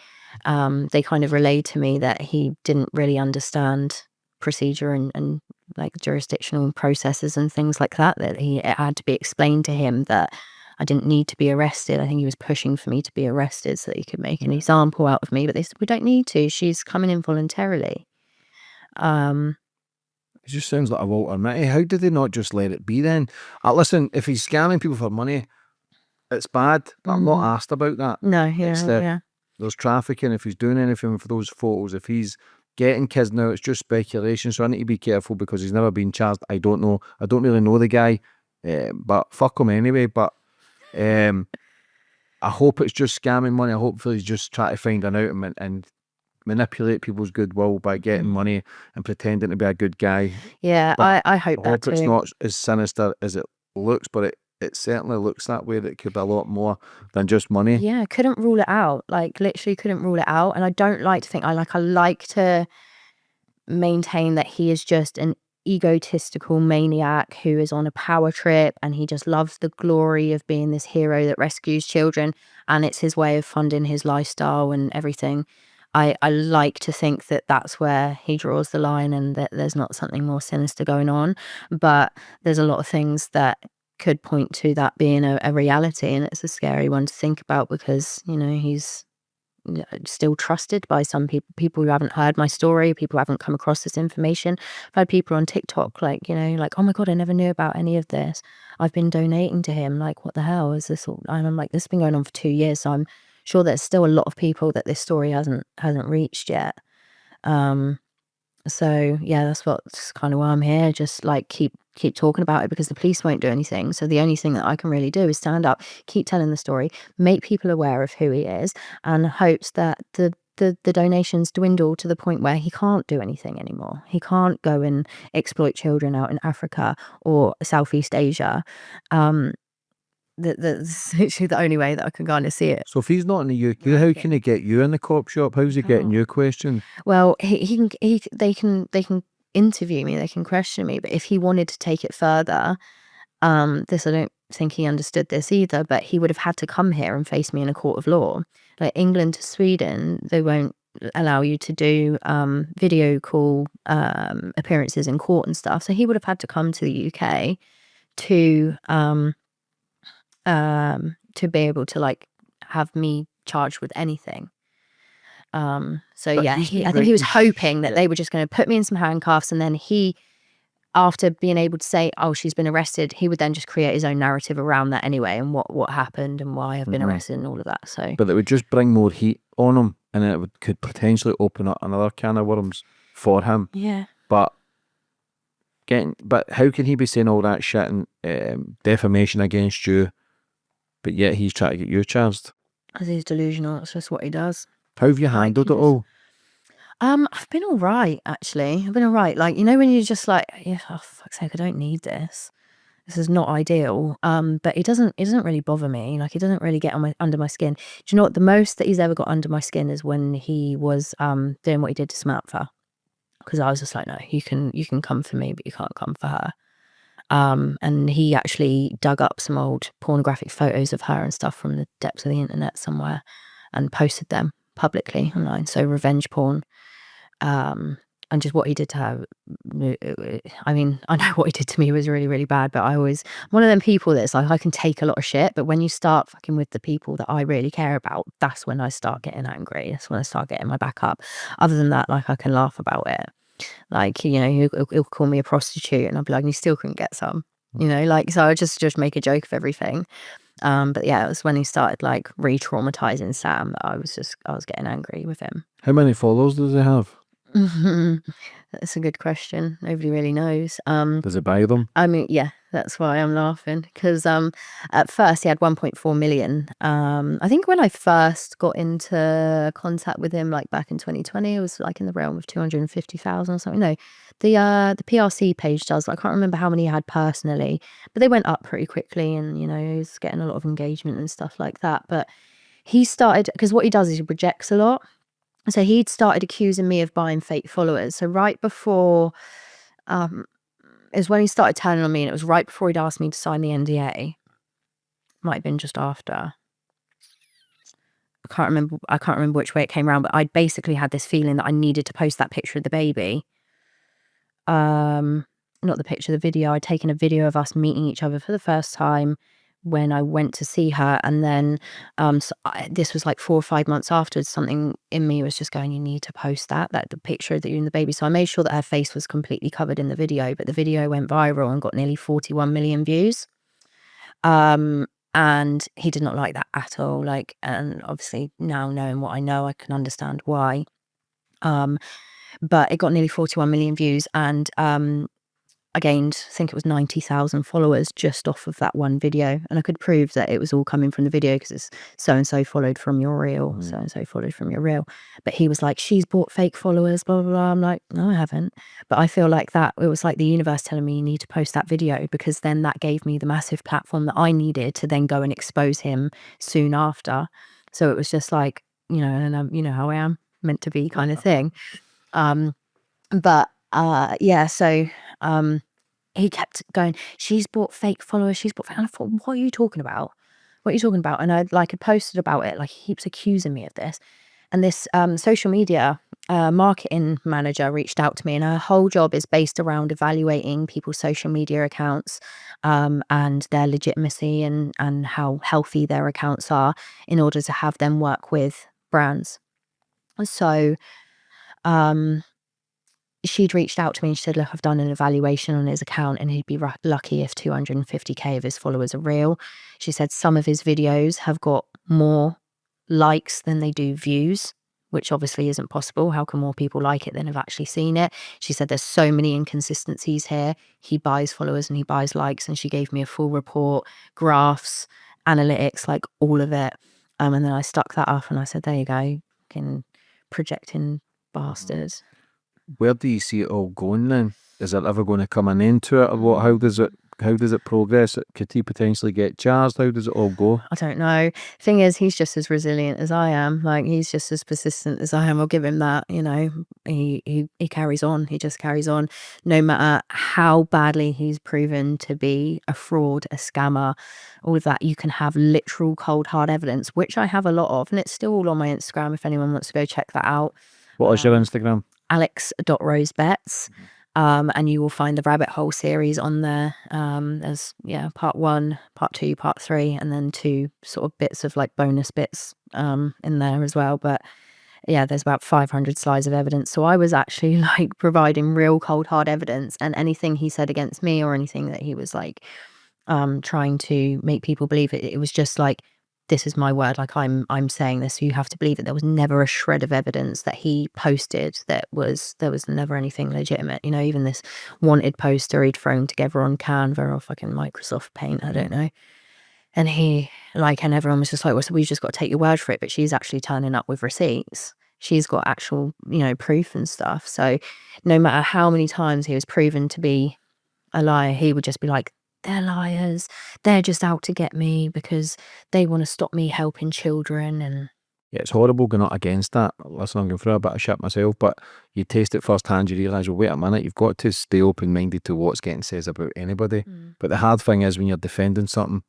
they kind of relayed to me that he didn't really understand procedure and like jurisdictional processes and things like that, that it had to be explained to him that I didn't need to be arrested. I think he was pushing for me to be arrested so that he could make an example out of me, but they said, we don't need to. She's coming in voluntarily. It just sounds like a Walter Mitty. How did they not just let it be then? Listen, if he's scamming people for money, it's bad, but I'm not asked about that. No, yeah. There's trafficking. If he's doing anything for those photos, if he's getting kids now, it's just speculation. So I need to be careful because he's never been charged. I don't know. I don't really know the guy, but fuck him anyway. But I hope it's just scamming money. I hope he's just trying to find an out and manipulate people's goodwill by getting money and pretending to be a good guy. Yeah, I hope that too. It's not as sinister as it looks, but it certainly looks that way, that it could be a lot more than just money. Yeah, couldn't rule it out. Like literally couldn't rule it out. And I don't like to think, I like to maintain that he is just an egotistical maniac who is on a power trip and he just loves the glory of being this hero that rescues children, and it's his way of funding his lifestyle and everything. I like to think that that's where he draws the line and that there's not something more sinister going on, but there's a lot of things that could point to that being a reality, and it's a scary one to think about because he's still trusted by some people who haven't heard my story, people who haven't come across this information. I've had people on TikTok like oh my god, I never knew about any of this, I've been donating to him, like what the hell is this all? And I'm like, this has been going on for 2 years, so I'm sure there's still a lot of people that this story hasn't reached yet. So yeah, that's kind of why I'm here, just like keep talking about it because the police won't do anything. So the only thing that I can really do is stand up, keep telling the story, make people aware of who he is, and hopes that the donations dwindle to the point where he can't do anything anymore. He can't go and exploit children out in Africa or Southeast Asia. That's literally the only way that I can kind of see it. So if he's not in the UK, how can he get you in the cop shop? How's he getting you questioned? Well, they can interview me, they can question me, but if he wanted to take it further, this, I don't think he understood this either, but he would have had to come here and face me in a court of law. Like England to Sweden, they won't allow you to do video call appearances in court and stuff. So he would have had to come to the UK to be able to like have me charged with anything. So But yeah, he's I think he was hoping that they were just going to put me in some handcuffs, and then he, after being able to say, oh, she's been arrested, he would then just create his own narrative around that anyway, and what happened and why I've been arrested and all of that. So, But it would just bring more heat on him, and it could potentially open up another can of worms for him. yeah. But how can he be saying all that shit and defamation against you, but yet he's trying to get you charged? Because he's delusional. That's just what he does. How have you handled it all? I've been all right, actually. I've been all right. Like, when you're just like, yeah, oh, fuck's sake, I don't need this. This is not ideal. But it doesn't really bother me. Like, it doesn't really get under my skin. Do you know what? The most that he's ever got under my skin is when he was doing what he did to Samantha. Because I was just like, no, you can come for me, but you can't come for her. And he actually dug up some old pornographic photos of her and stuff from the depths of the internet somewhere and posted them publicly online. So revenge porn. And just what he did to her, I mean, I know what he did to me was really, really bad, but I'm one of them people that's like, I can take a lot of shit, but when you start fucking with the people that I really care about, that's when I start getting angry. That's when I start getting my back up. Other than that, like, I can laugh about it. Like, you know, he'll call me a prostitute and I'll be like, you still couldn't get some, you know, like, so I just make a joke of everything. But yeah, it was when he started like re-traumatizing Sam that I was getting angry with him. How many followers does he have? That's a good question. Nobody really knows. Does he buy them? I mean, yeah, that's why I'm laughing, because at first he had 1.4 million. I think when I first got into contact with him, like back in 2020, it was like in the realm of 250,000 or something. No, the PRC page does. I can't remember how many he had personally, but they went up pretty quickly, and you know, he was getting a lot of engagement and stuff like that. But he started, because what he does is he projects a lot. So he'd started accusing me of buying fake followers. So right before, is when he started turning on me, and it was right before he'd asked me to sign the NDA. Might have been just after. I can't remember which way it came around, but I basically had this feeling that I needed to post that picture of the baby. Not the picture, the video. I'd taken a video of us meeting each other for the first time when I went to see her, and then this was like 4 or 5 months afterwards. Something in me was just going, you need to post that the picture that you and the baby. So I made sure that her face was completely covered in the video, but the video went viral and got nearly 41 million views. And he did not like that at all. Like, and obviously now knowing what I know, I can understand why. But it got nearly 41 million views, and I gained, I think it was 90,000 followers just off of that one video. And I could prove that it was all coming from the video, because it's so-and-so followed from your reel, so-and-so followed from your reel. But he was like, she's bought fake followers, blah, blah, blah. I'm like, no, I haven't. But I feel like that, it was like the universe telling me, you need to post that video, because then that gave me the massive platform that I needed to then go and expose him soon after. So it was just like, you know, and you know how I am, meant to be kind of thing. But yeah, so he kept going, she's bought fake followers, she's bought fake. And I thought, what are you talking about? What are you talking about? And I had posted about it, like, he keeps accusing me of this. And this social media marketing manager reached out to me, and her whole job is based around evaluating people's social media accounts and their legitimacy and how healthy their accounts are in order to have them work with brands. So she'd reached out to me and she said, look, I've done an evaluation on his account, and he'd be lucky if 250k of his followers are real. She said some of his videos have got more likes than they do views, which obviously isn't possible. How can more people like it than have actually seen it? She said there's so many inconsistencies here. He buys followers and he buys likes, and she gave me a full report, graphs, analytics, like all of it. And then I stuck that up and I said, there you go, fucking projecting bastards. Where do you see it all going then? Is there ever going to come an end to it, or what? How does it progress? Could he potentially get charged? How does it all go? I don't know. Thing is, he's just as resilient as I am. Like, he's just as persistent as I am. I'll give him that. You know, he carries on. He just carries on, no matter how badly he's proven to be a fraud, a scammer, all of that. You can have literal cold hard evidence, which I have a lot of, and it's still all on my Instagram if anyone wants to go check that out. What is your Instagram? alex.rosebets. And you will find the rabbit hole series on there. There's part 1, part 2, part 3, and then 2 sort of bits of like bonus bits in there as well. But yeah, there's about 500 slides of evidence. So I was actually like providing real cold hard evidence, and anything he said against me or anything that he was like trying to make people believe it was just like, this is my word, like I'm saying this, so you have to believe it. There was never a shred of evidence that he posted there was never anything legitimate. You know, even this wanted poster he'd thrown together on Canva or fucking Microsoft Paint, I don't know. And he, like, and everyone was just like, well, so we've just got to take your word for it. But she's actually turning up with receipts. She's got actual, you know, proof and stuff. So no matter how many times he was proven to be a liar, he would just be like, they're liars, they're just out to get me because they want to stop me helping children. And Yeah, it's horrible going up against that. Listen, I'm going through a bit of shit myself, but you taste it firsthand, you realise, well, wait a minute, you've got to stay open-minded to what's getting said about anybody. But the hard thing is when you're defending something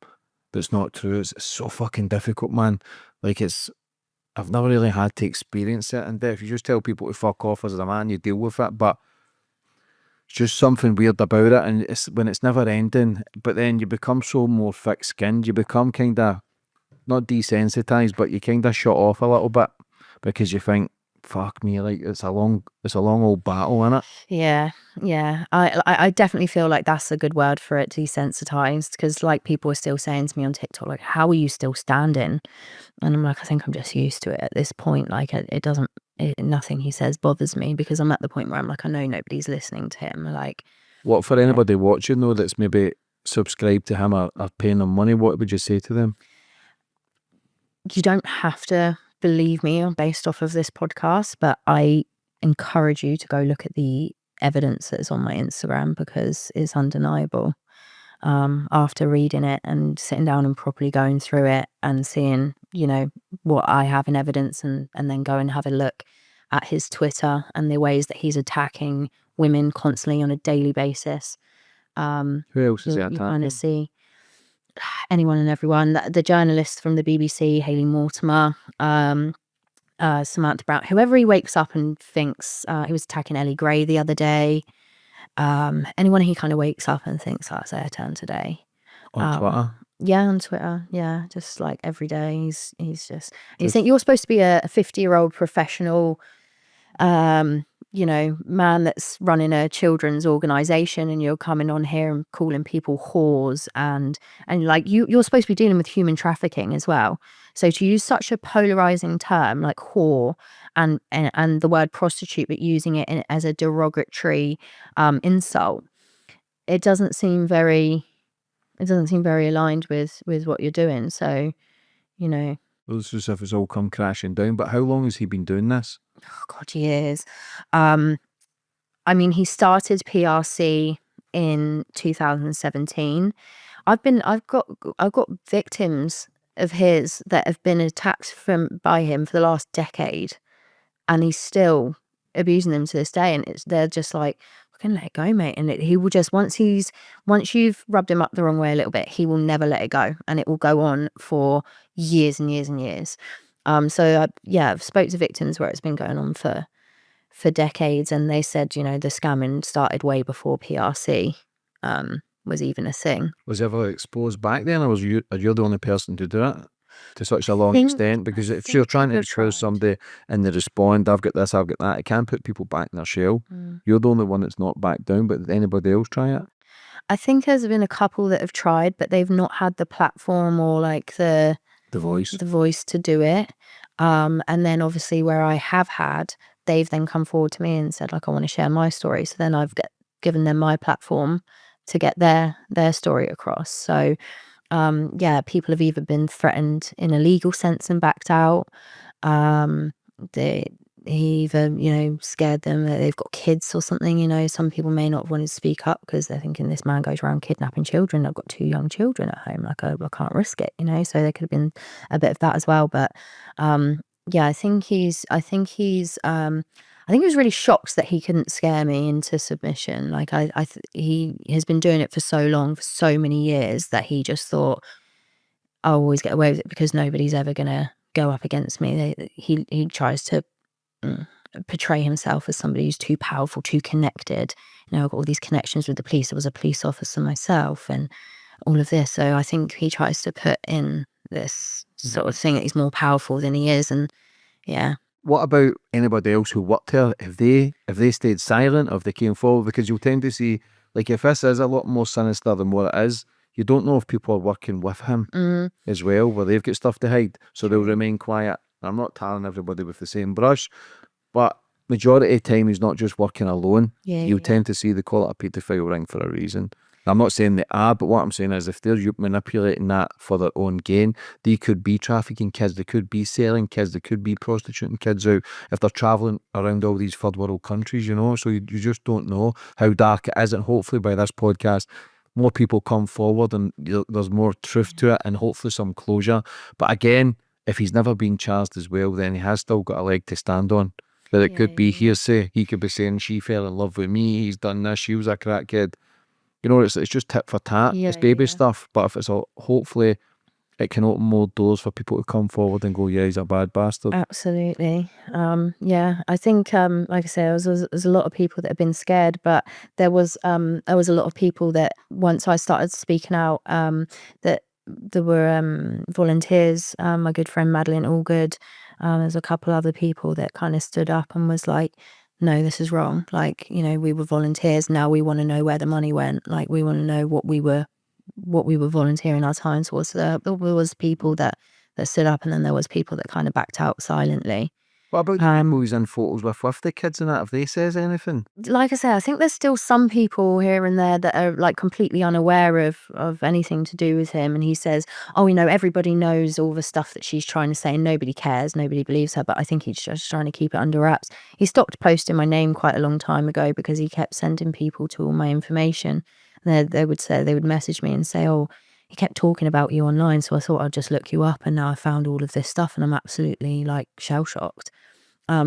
that's not true, it's so fucking difficult, man. Like, I've never really had to experience it in depth. You just tell people to fuck off as a man, you deal with it, but it's just something weird about it, and it's when it's never ending, but then you become so more thick-skinned, you become kind of, not desensitized, but you kind of shut off a little bit because you think, fuck me, like it's a long old battle, innit? Yeah. I definitely feel like that's a good word for it, desensitized, because like people are still saying to me on TikTok, like, how are you still standing? And I'm like, I think I'm just used to it at this point. Like it doesn't, nothing he says bothers me, because I'm at the point where I'm like, I know nobody's listening to him. Like, What, for anybody watching though that's maybe subscribed to him or paying them money, what would you say to them? you don't have to believe me based off of this podcast, but I encourage you to go look at the evidence that's on my Instagram, because it's undeniable. After reading it and sitting down and properly going through it and seeing, what I have in evidence, and then go and have a look at his Twitter and the ways that he's attacking women constantly on a daily basis. Who else is he You kind attacking? of see anyone and everyone. The journalists from the BBC, Hayley Mortimer, Samantha Brown, whoever he wakes up and thinks, he was attacking Ellie Gray the other day. Anyone he kind of wakes up and thinks, oh, it's their turn today. On Twitter? Yeah, on Twitter. Yeah, just like every day he's just you think you're supposed to be a 50-year-old professional, man that's running a children's organization, and you're coming on here and calling people whores, and like you're supposed to be dealing with human trafficking as well. So to use such a polarizing term like whore and the word prostitute, but using it as a derogatory insult, it doesn't seem very aligned with what you're doing. So, Well, it's as if it's all come crashing down. But how long has he been doing this? oh God, years. I mean, he started PRC in 2017. I've got victims of his that have been attacked by him for the last decade, and he's still abusing them to this day. And they're just like, we can let it go, mate. And he will just, once you've rubbed him up the wrong way a little bit, he will never let it go, and it will go on for years and years and years. So I've spoke to victims where it's been going on for decades, and they said, the scamming started way before PRC was even a thing. Was he ever exposed back then, or are you the only person to do it to such a long extent? Because if you're trying to expose somebody and they respond, I've got this, I've got that, it can put people back in their shell. You're the only one that's not back down, but did anybody else try it? I think there's been a couple that have tried, but they've not had the platform or like the voice to do it. And then obviously where I have had, they've then come forward to me and said, like, I want to share my story. So then I've given them my platform to get their story across. So people have either been threatened in a legal sense and backed out. He either, scared them that they've got kids or something. Some people may not want to speak up because they're thinking, this man goes around kidnapping children. I've got 2 young children at home. Like, I can't risk it, So there could have been a bit of that as well. But I think he was really shocked that he couldn't scare me into submission. Like he has been doing it for so long, for so many years, that he just thought, I'll always get away with it because nobody's ever gonna go up against me. He tries to portray himself as somebody who's too powerful, too connected. I've got all these connections with the police. I was a police officer myself, and all of this. So I think he tries to put in this sort of thing that he's more powerful than he is. And yeah. What about anybody else who worked there? Have they stayed silent, or if they came forward? Because you'll tend to see, like, if this is a lot more sinister than what it is, you don't know if people are working with him as well, where they've got stuff to hide, so they'll remain quiet. I'm not tarring everybody with the same brush, but majority of the time he's not just working alone. You tend to see they call it a paedophile ring for a reason. I'm not saying they are, but what I'm saying is if they're manipulating that for their own gain, they could be trafficking kids, they could be selling kids, they could be prostituting kids out if they're travelling around all these third world countries, so you just don't know how dark it is. And hopefully by this podcast, more people come forward and there's more truth to it, and hopefully some closure. But again, if he's never been charged as well, then he has still got a leg to stand on. But it Yeah, could be yeah. hearsay. He could be saying she fell in love with me, he's done this, she was a crackhead. You know, it's just tit for tat. Yeah, It's baby yeah. stuff. But if it's all, hopefully it can open more doors for people to come forward and go, yeah, he's a bad bastard. Absolutely. Yeah, I think, like I say, there's a lot of people that have been scared, but there was a lot of people that once I started speaking out, that there were volunteers. My good friend Madeline Allgood. There's a couple other people that kind of stood up and was like, "No, this is wrong. Like, we were volunteers. Now we want to know where the money went. Like, we want to know what we were volunteering our time towards." There was people that stood up, and then there was people that kind of backed out silently. What about the people he's in photos with the kids and that? Have they says anything? Like I say, I think there's still some people here and there that are like completely unaware of anything to do with him. And he says, "Oh, everybody knows all the stuff that she's trying to say, and nobody cares, nobody believes her." But I think he's just trying to keep it under wraps. He stopped posting my name quite a long time ago because he kept sending people to all my information. And they would message me and say, "Oh, he kept talking about you online, so I thought I'd just look you up, and now I found all of this stuff, and I'm absolutely like shell shocked."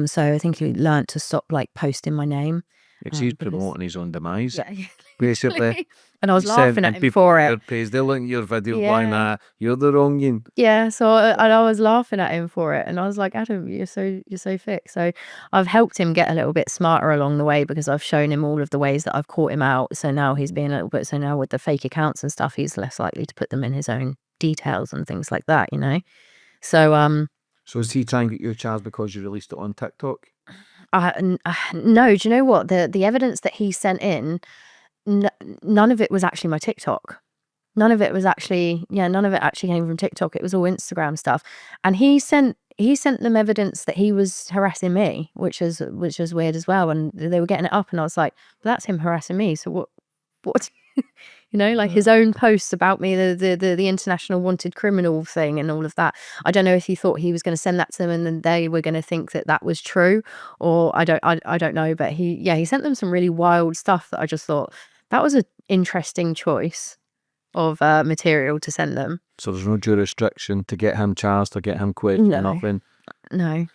So I think he learnt to stop like posting my name. Because he's because- promoting his own demise, Yeah, basically. and I was laughing at him for it. They look at your video Yeah. going, "Ah, you're the wrong one." Yeah, so I was laughing at him for it, and I was like, "Adam, you're so thick." So I've helped him get a little bit smarter along the way because I've shown him all of the ways that I've caught him out. So now he's being a little bit. So now with the fake accounts and stuff, he's less likely to put them in his own details and things like that. So So is he trying to get you charged because you released it on TikTok? no, do you know what the evidence that he sent in? None of it was actually my TikTok. None of it actually came from TikTok. It was all Instagram stuff. And he sent them evidence that he was harassing me, which is weird as well. And they were getting it up, and I was like, "But that's him harassing me. So what?" Like his own posts about me, the international wanted criminal thing and all of that. I don't know if he thought he was going to send that to them and then they were going to think that was true, or I don't know. But he sent them some really wild stuff that I just thought that was an interesting choice of material to send them. So there's no jurisdiction to get him charged or get him questioned, No. nothing? No,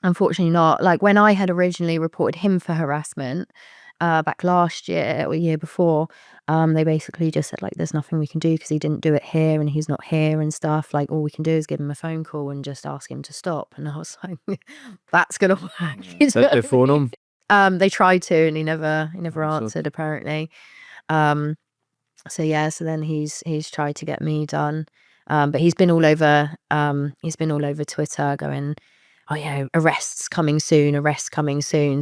unfortunately not. Like when I had originally reported him for harassment back last year or year before, they basically just said like, "There's nothing we can do because he didn't do it here and he's not here and stuff. Like all we can do is give him a phone call and just ask him to stop." And I was like, "That's gonna work." Did they phone him? They tried to, and he never So- answered apparently. So then he's tried to get me done. But he's been all over Twitter going, "Oh yeah, arrests coming soon.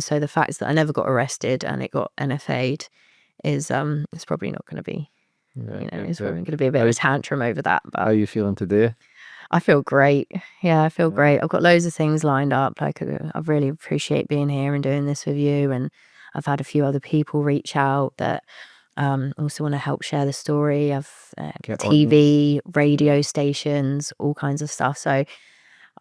So the fact that I never got arrested and it got NFA'd is it's probably not going to be, it's probably going to be a bit of a tantrum over that. How are But you feeling today? I feel great. Yeah, I feel great. I've got loads of things lined up. Like I really appreciate being here and doing this with you. And I've had a few other people reach out that also want to help share the story. I've Get on TV, radio stations, all kinds of stuff. So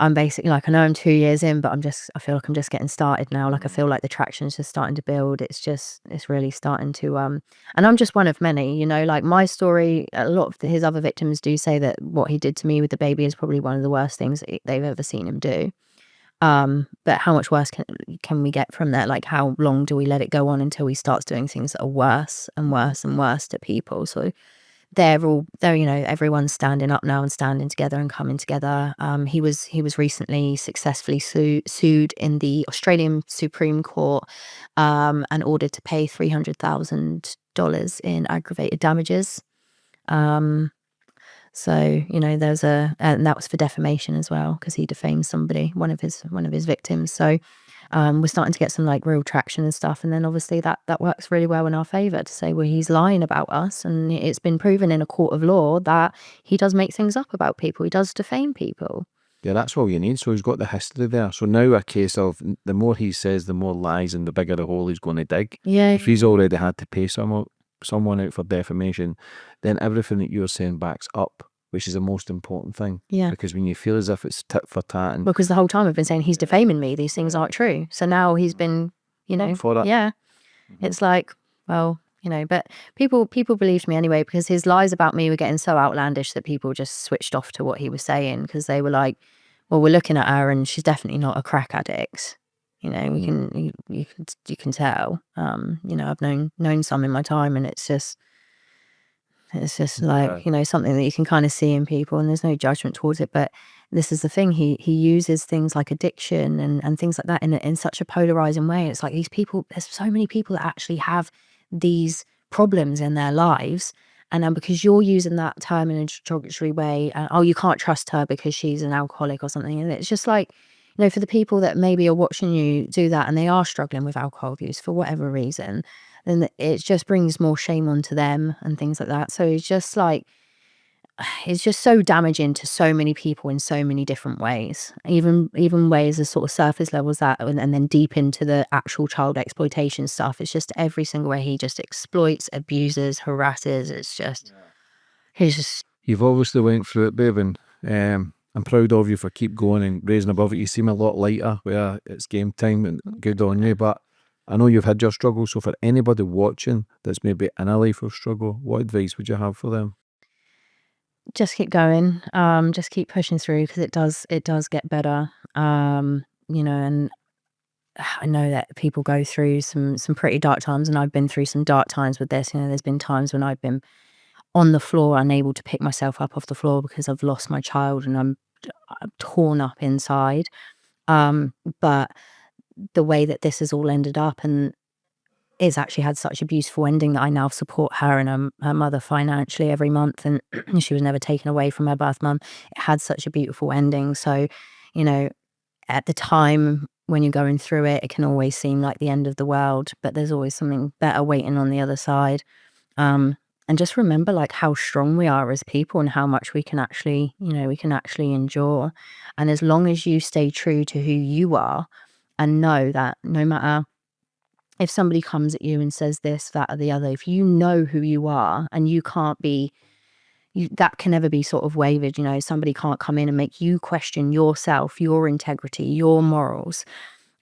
I'm basically like, I know I'm 2 years in, but I feel like I'm just getting started now. Like I feel like the traction's just starting to build. It's really starting to, and I'm just one of many, like my story, a lot of his other victims do say that what he did to me with the baby is probably one of the worst things that they've ever seen him do. But how much worse can we get from that? Like how long do we let it go on until he starts doing things that are worse and worse and worse to people? So they're everyone's standing up now and standing together and coming together. He was recently successfully sued in the Australian Supreme Court and ordered to pay $300,000 in aggravated damages. So there's and that was for defamation as well because he defamed somebody, one of his victims. So we're starting to get some like real traction and stuff, and then obviously that works really well in our favor to say, well, he's lying about us, and it's been proven in a court of law that he does make things up about people. He does defame people. Yeah, that's all you need. So he's got the history there. So now a case of the more he says, the more lies and the bigger the hole he's going to dig. Yeah. If he's already had to pay someone out for defamation, then everything that you're saying backs up, which is the most important thing. Yeah. Because when you feel as if it's tit for tat and Because the whole time I've been saying he's defaming me, these things aren't true. So now he's been, for that. yeah. It's like, well, but people believed me anyway because his lies about me were getting so outlandish that people just switched off to what he was saying because they were like, well, we're looking at her and she's definitely not a crack addict. You know, you can tell. You know, I've known some in my time, and it's just like, you know, something that you can kind of see in people, and there's no judgment towards it. But this is the thing, he uses things like addiction and things like that in such a polarizing way. It's like these people, there's so many people that actually have these problems in their lives, and then because you're using that term in a derogatory way, oh, you can't trust her because she's an alcoholic or something, and it's just like, you know, for the people that maybe are watching you do that and they are struggling with alcohol abuse for whatever reason, then it just brings more shame onto them and things like that. So it's just like, it's just so damaging to so many people in so many different ways, even ways as sort of surface levels that, and then deep into the actual child exploitation stuff. It's just every single way he just exploits, abuses, harasses. It's just, he's just, You've obviously went through it, babe, and I'm proud of you for keep going and raising above it. You seem a lot lighter where it's game time, and good on you. But I know you've had your struggles, so for anybody watching that's maybe in a life of struggle, what advice would you have for them? just keep going. Just keep pushing through, because it does get better. You know, and I know that people go through some pretty dark times, and I've been through some dark times with this. You know, there's been times when I've been on the floor, unable to pick myself up off the floor because I've lost my child and I'm torn up inside. But the way that this has all ended up, and it's actually had such a beautiful ending, that I now support her and her mother financially every month, and she was never taken away from her birth mum. It had such a beautiful ending. So, you know, at the time when you're going through it, it can always seem like the end of the world, but there's always something better waiting on the other side. And just remember, like, how strong we are as people and how much we can actually, you know, we can actually endure. And as long as you stay true to who you are, and know that no matter if somebody comes at you and says this, that, or the other, if you know who you are, and you can't be, that can never be sort of wavered. You know, somebody can't come in and make you question yourself, your integrity, your morals.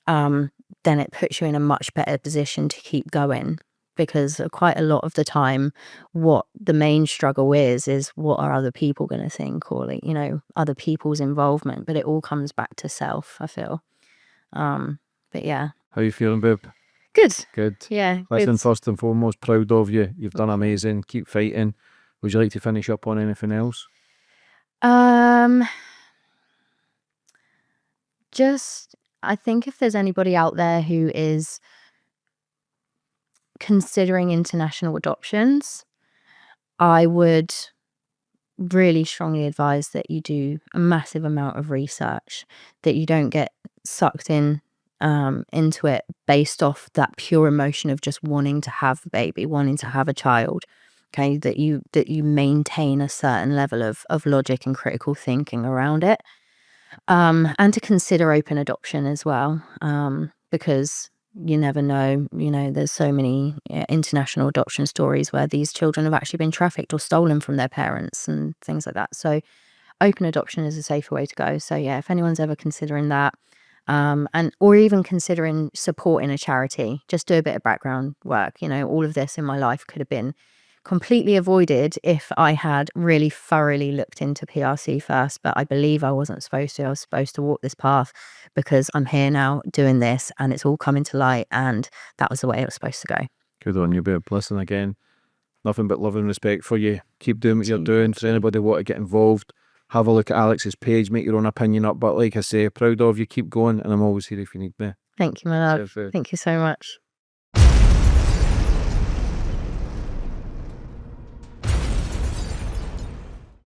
Then it puts you in a much better position to keep going. Because quite a lot of the time, what the main struggle is what are other people going to think, or, like, you know, other people's involvement. But it all comes back to self, I feel. But yeah. How you feeling, babe? Good. Good. Yeah. Listen, good. first and foremost, proud of you. You've done amazing. Keep fighting. Would you like to finish up on anything else? Just, I think if there's anybody out there who is considering international adoptions, I would really strongly advise that you do a massive amount of research, that you don't get sucked in into it based off that pure emotion of just wanting to have a baby, wanting to have a child. Okay, that you maintain a certain level of logic and critical thinking around it, and to consider open adoption as well, because you never know. You know, there's so many international adoption stories where these children have actually been trafficked or stolen from their parents and things like that. So open adoption is a safer way to go. So yeah, if anyone's ever considering that, and or even considering supporting a charity, just do a bit of background work. You know, all of this in my life could have been completely avoided if I had really thoroughly looked into PRC first, but I believe I wasn't supposed to. I was supposed to walk this path because I'm here now doing this, and it's all coming to light, and that was the way it was supposed to go. Good on you, babe. Listen, again, nothing but love and respect for you. Keep doing what you're doing. For anybody who want to get involved, have a look at Alex's page, make your own opinion up. But like I say, proud of you. Keep going, and I'm always here if you need me. Thank you, my love. Thank you so much.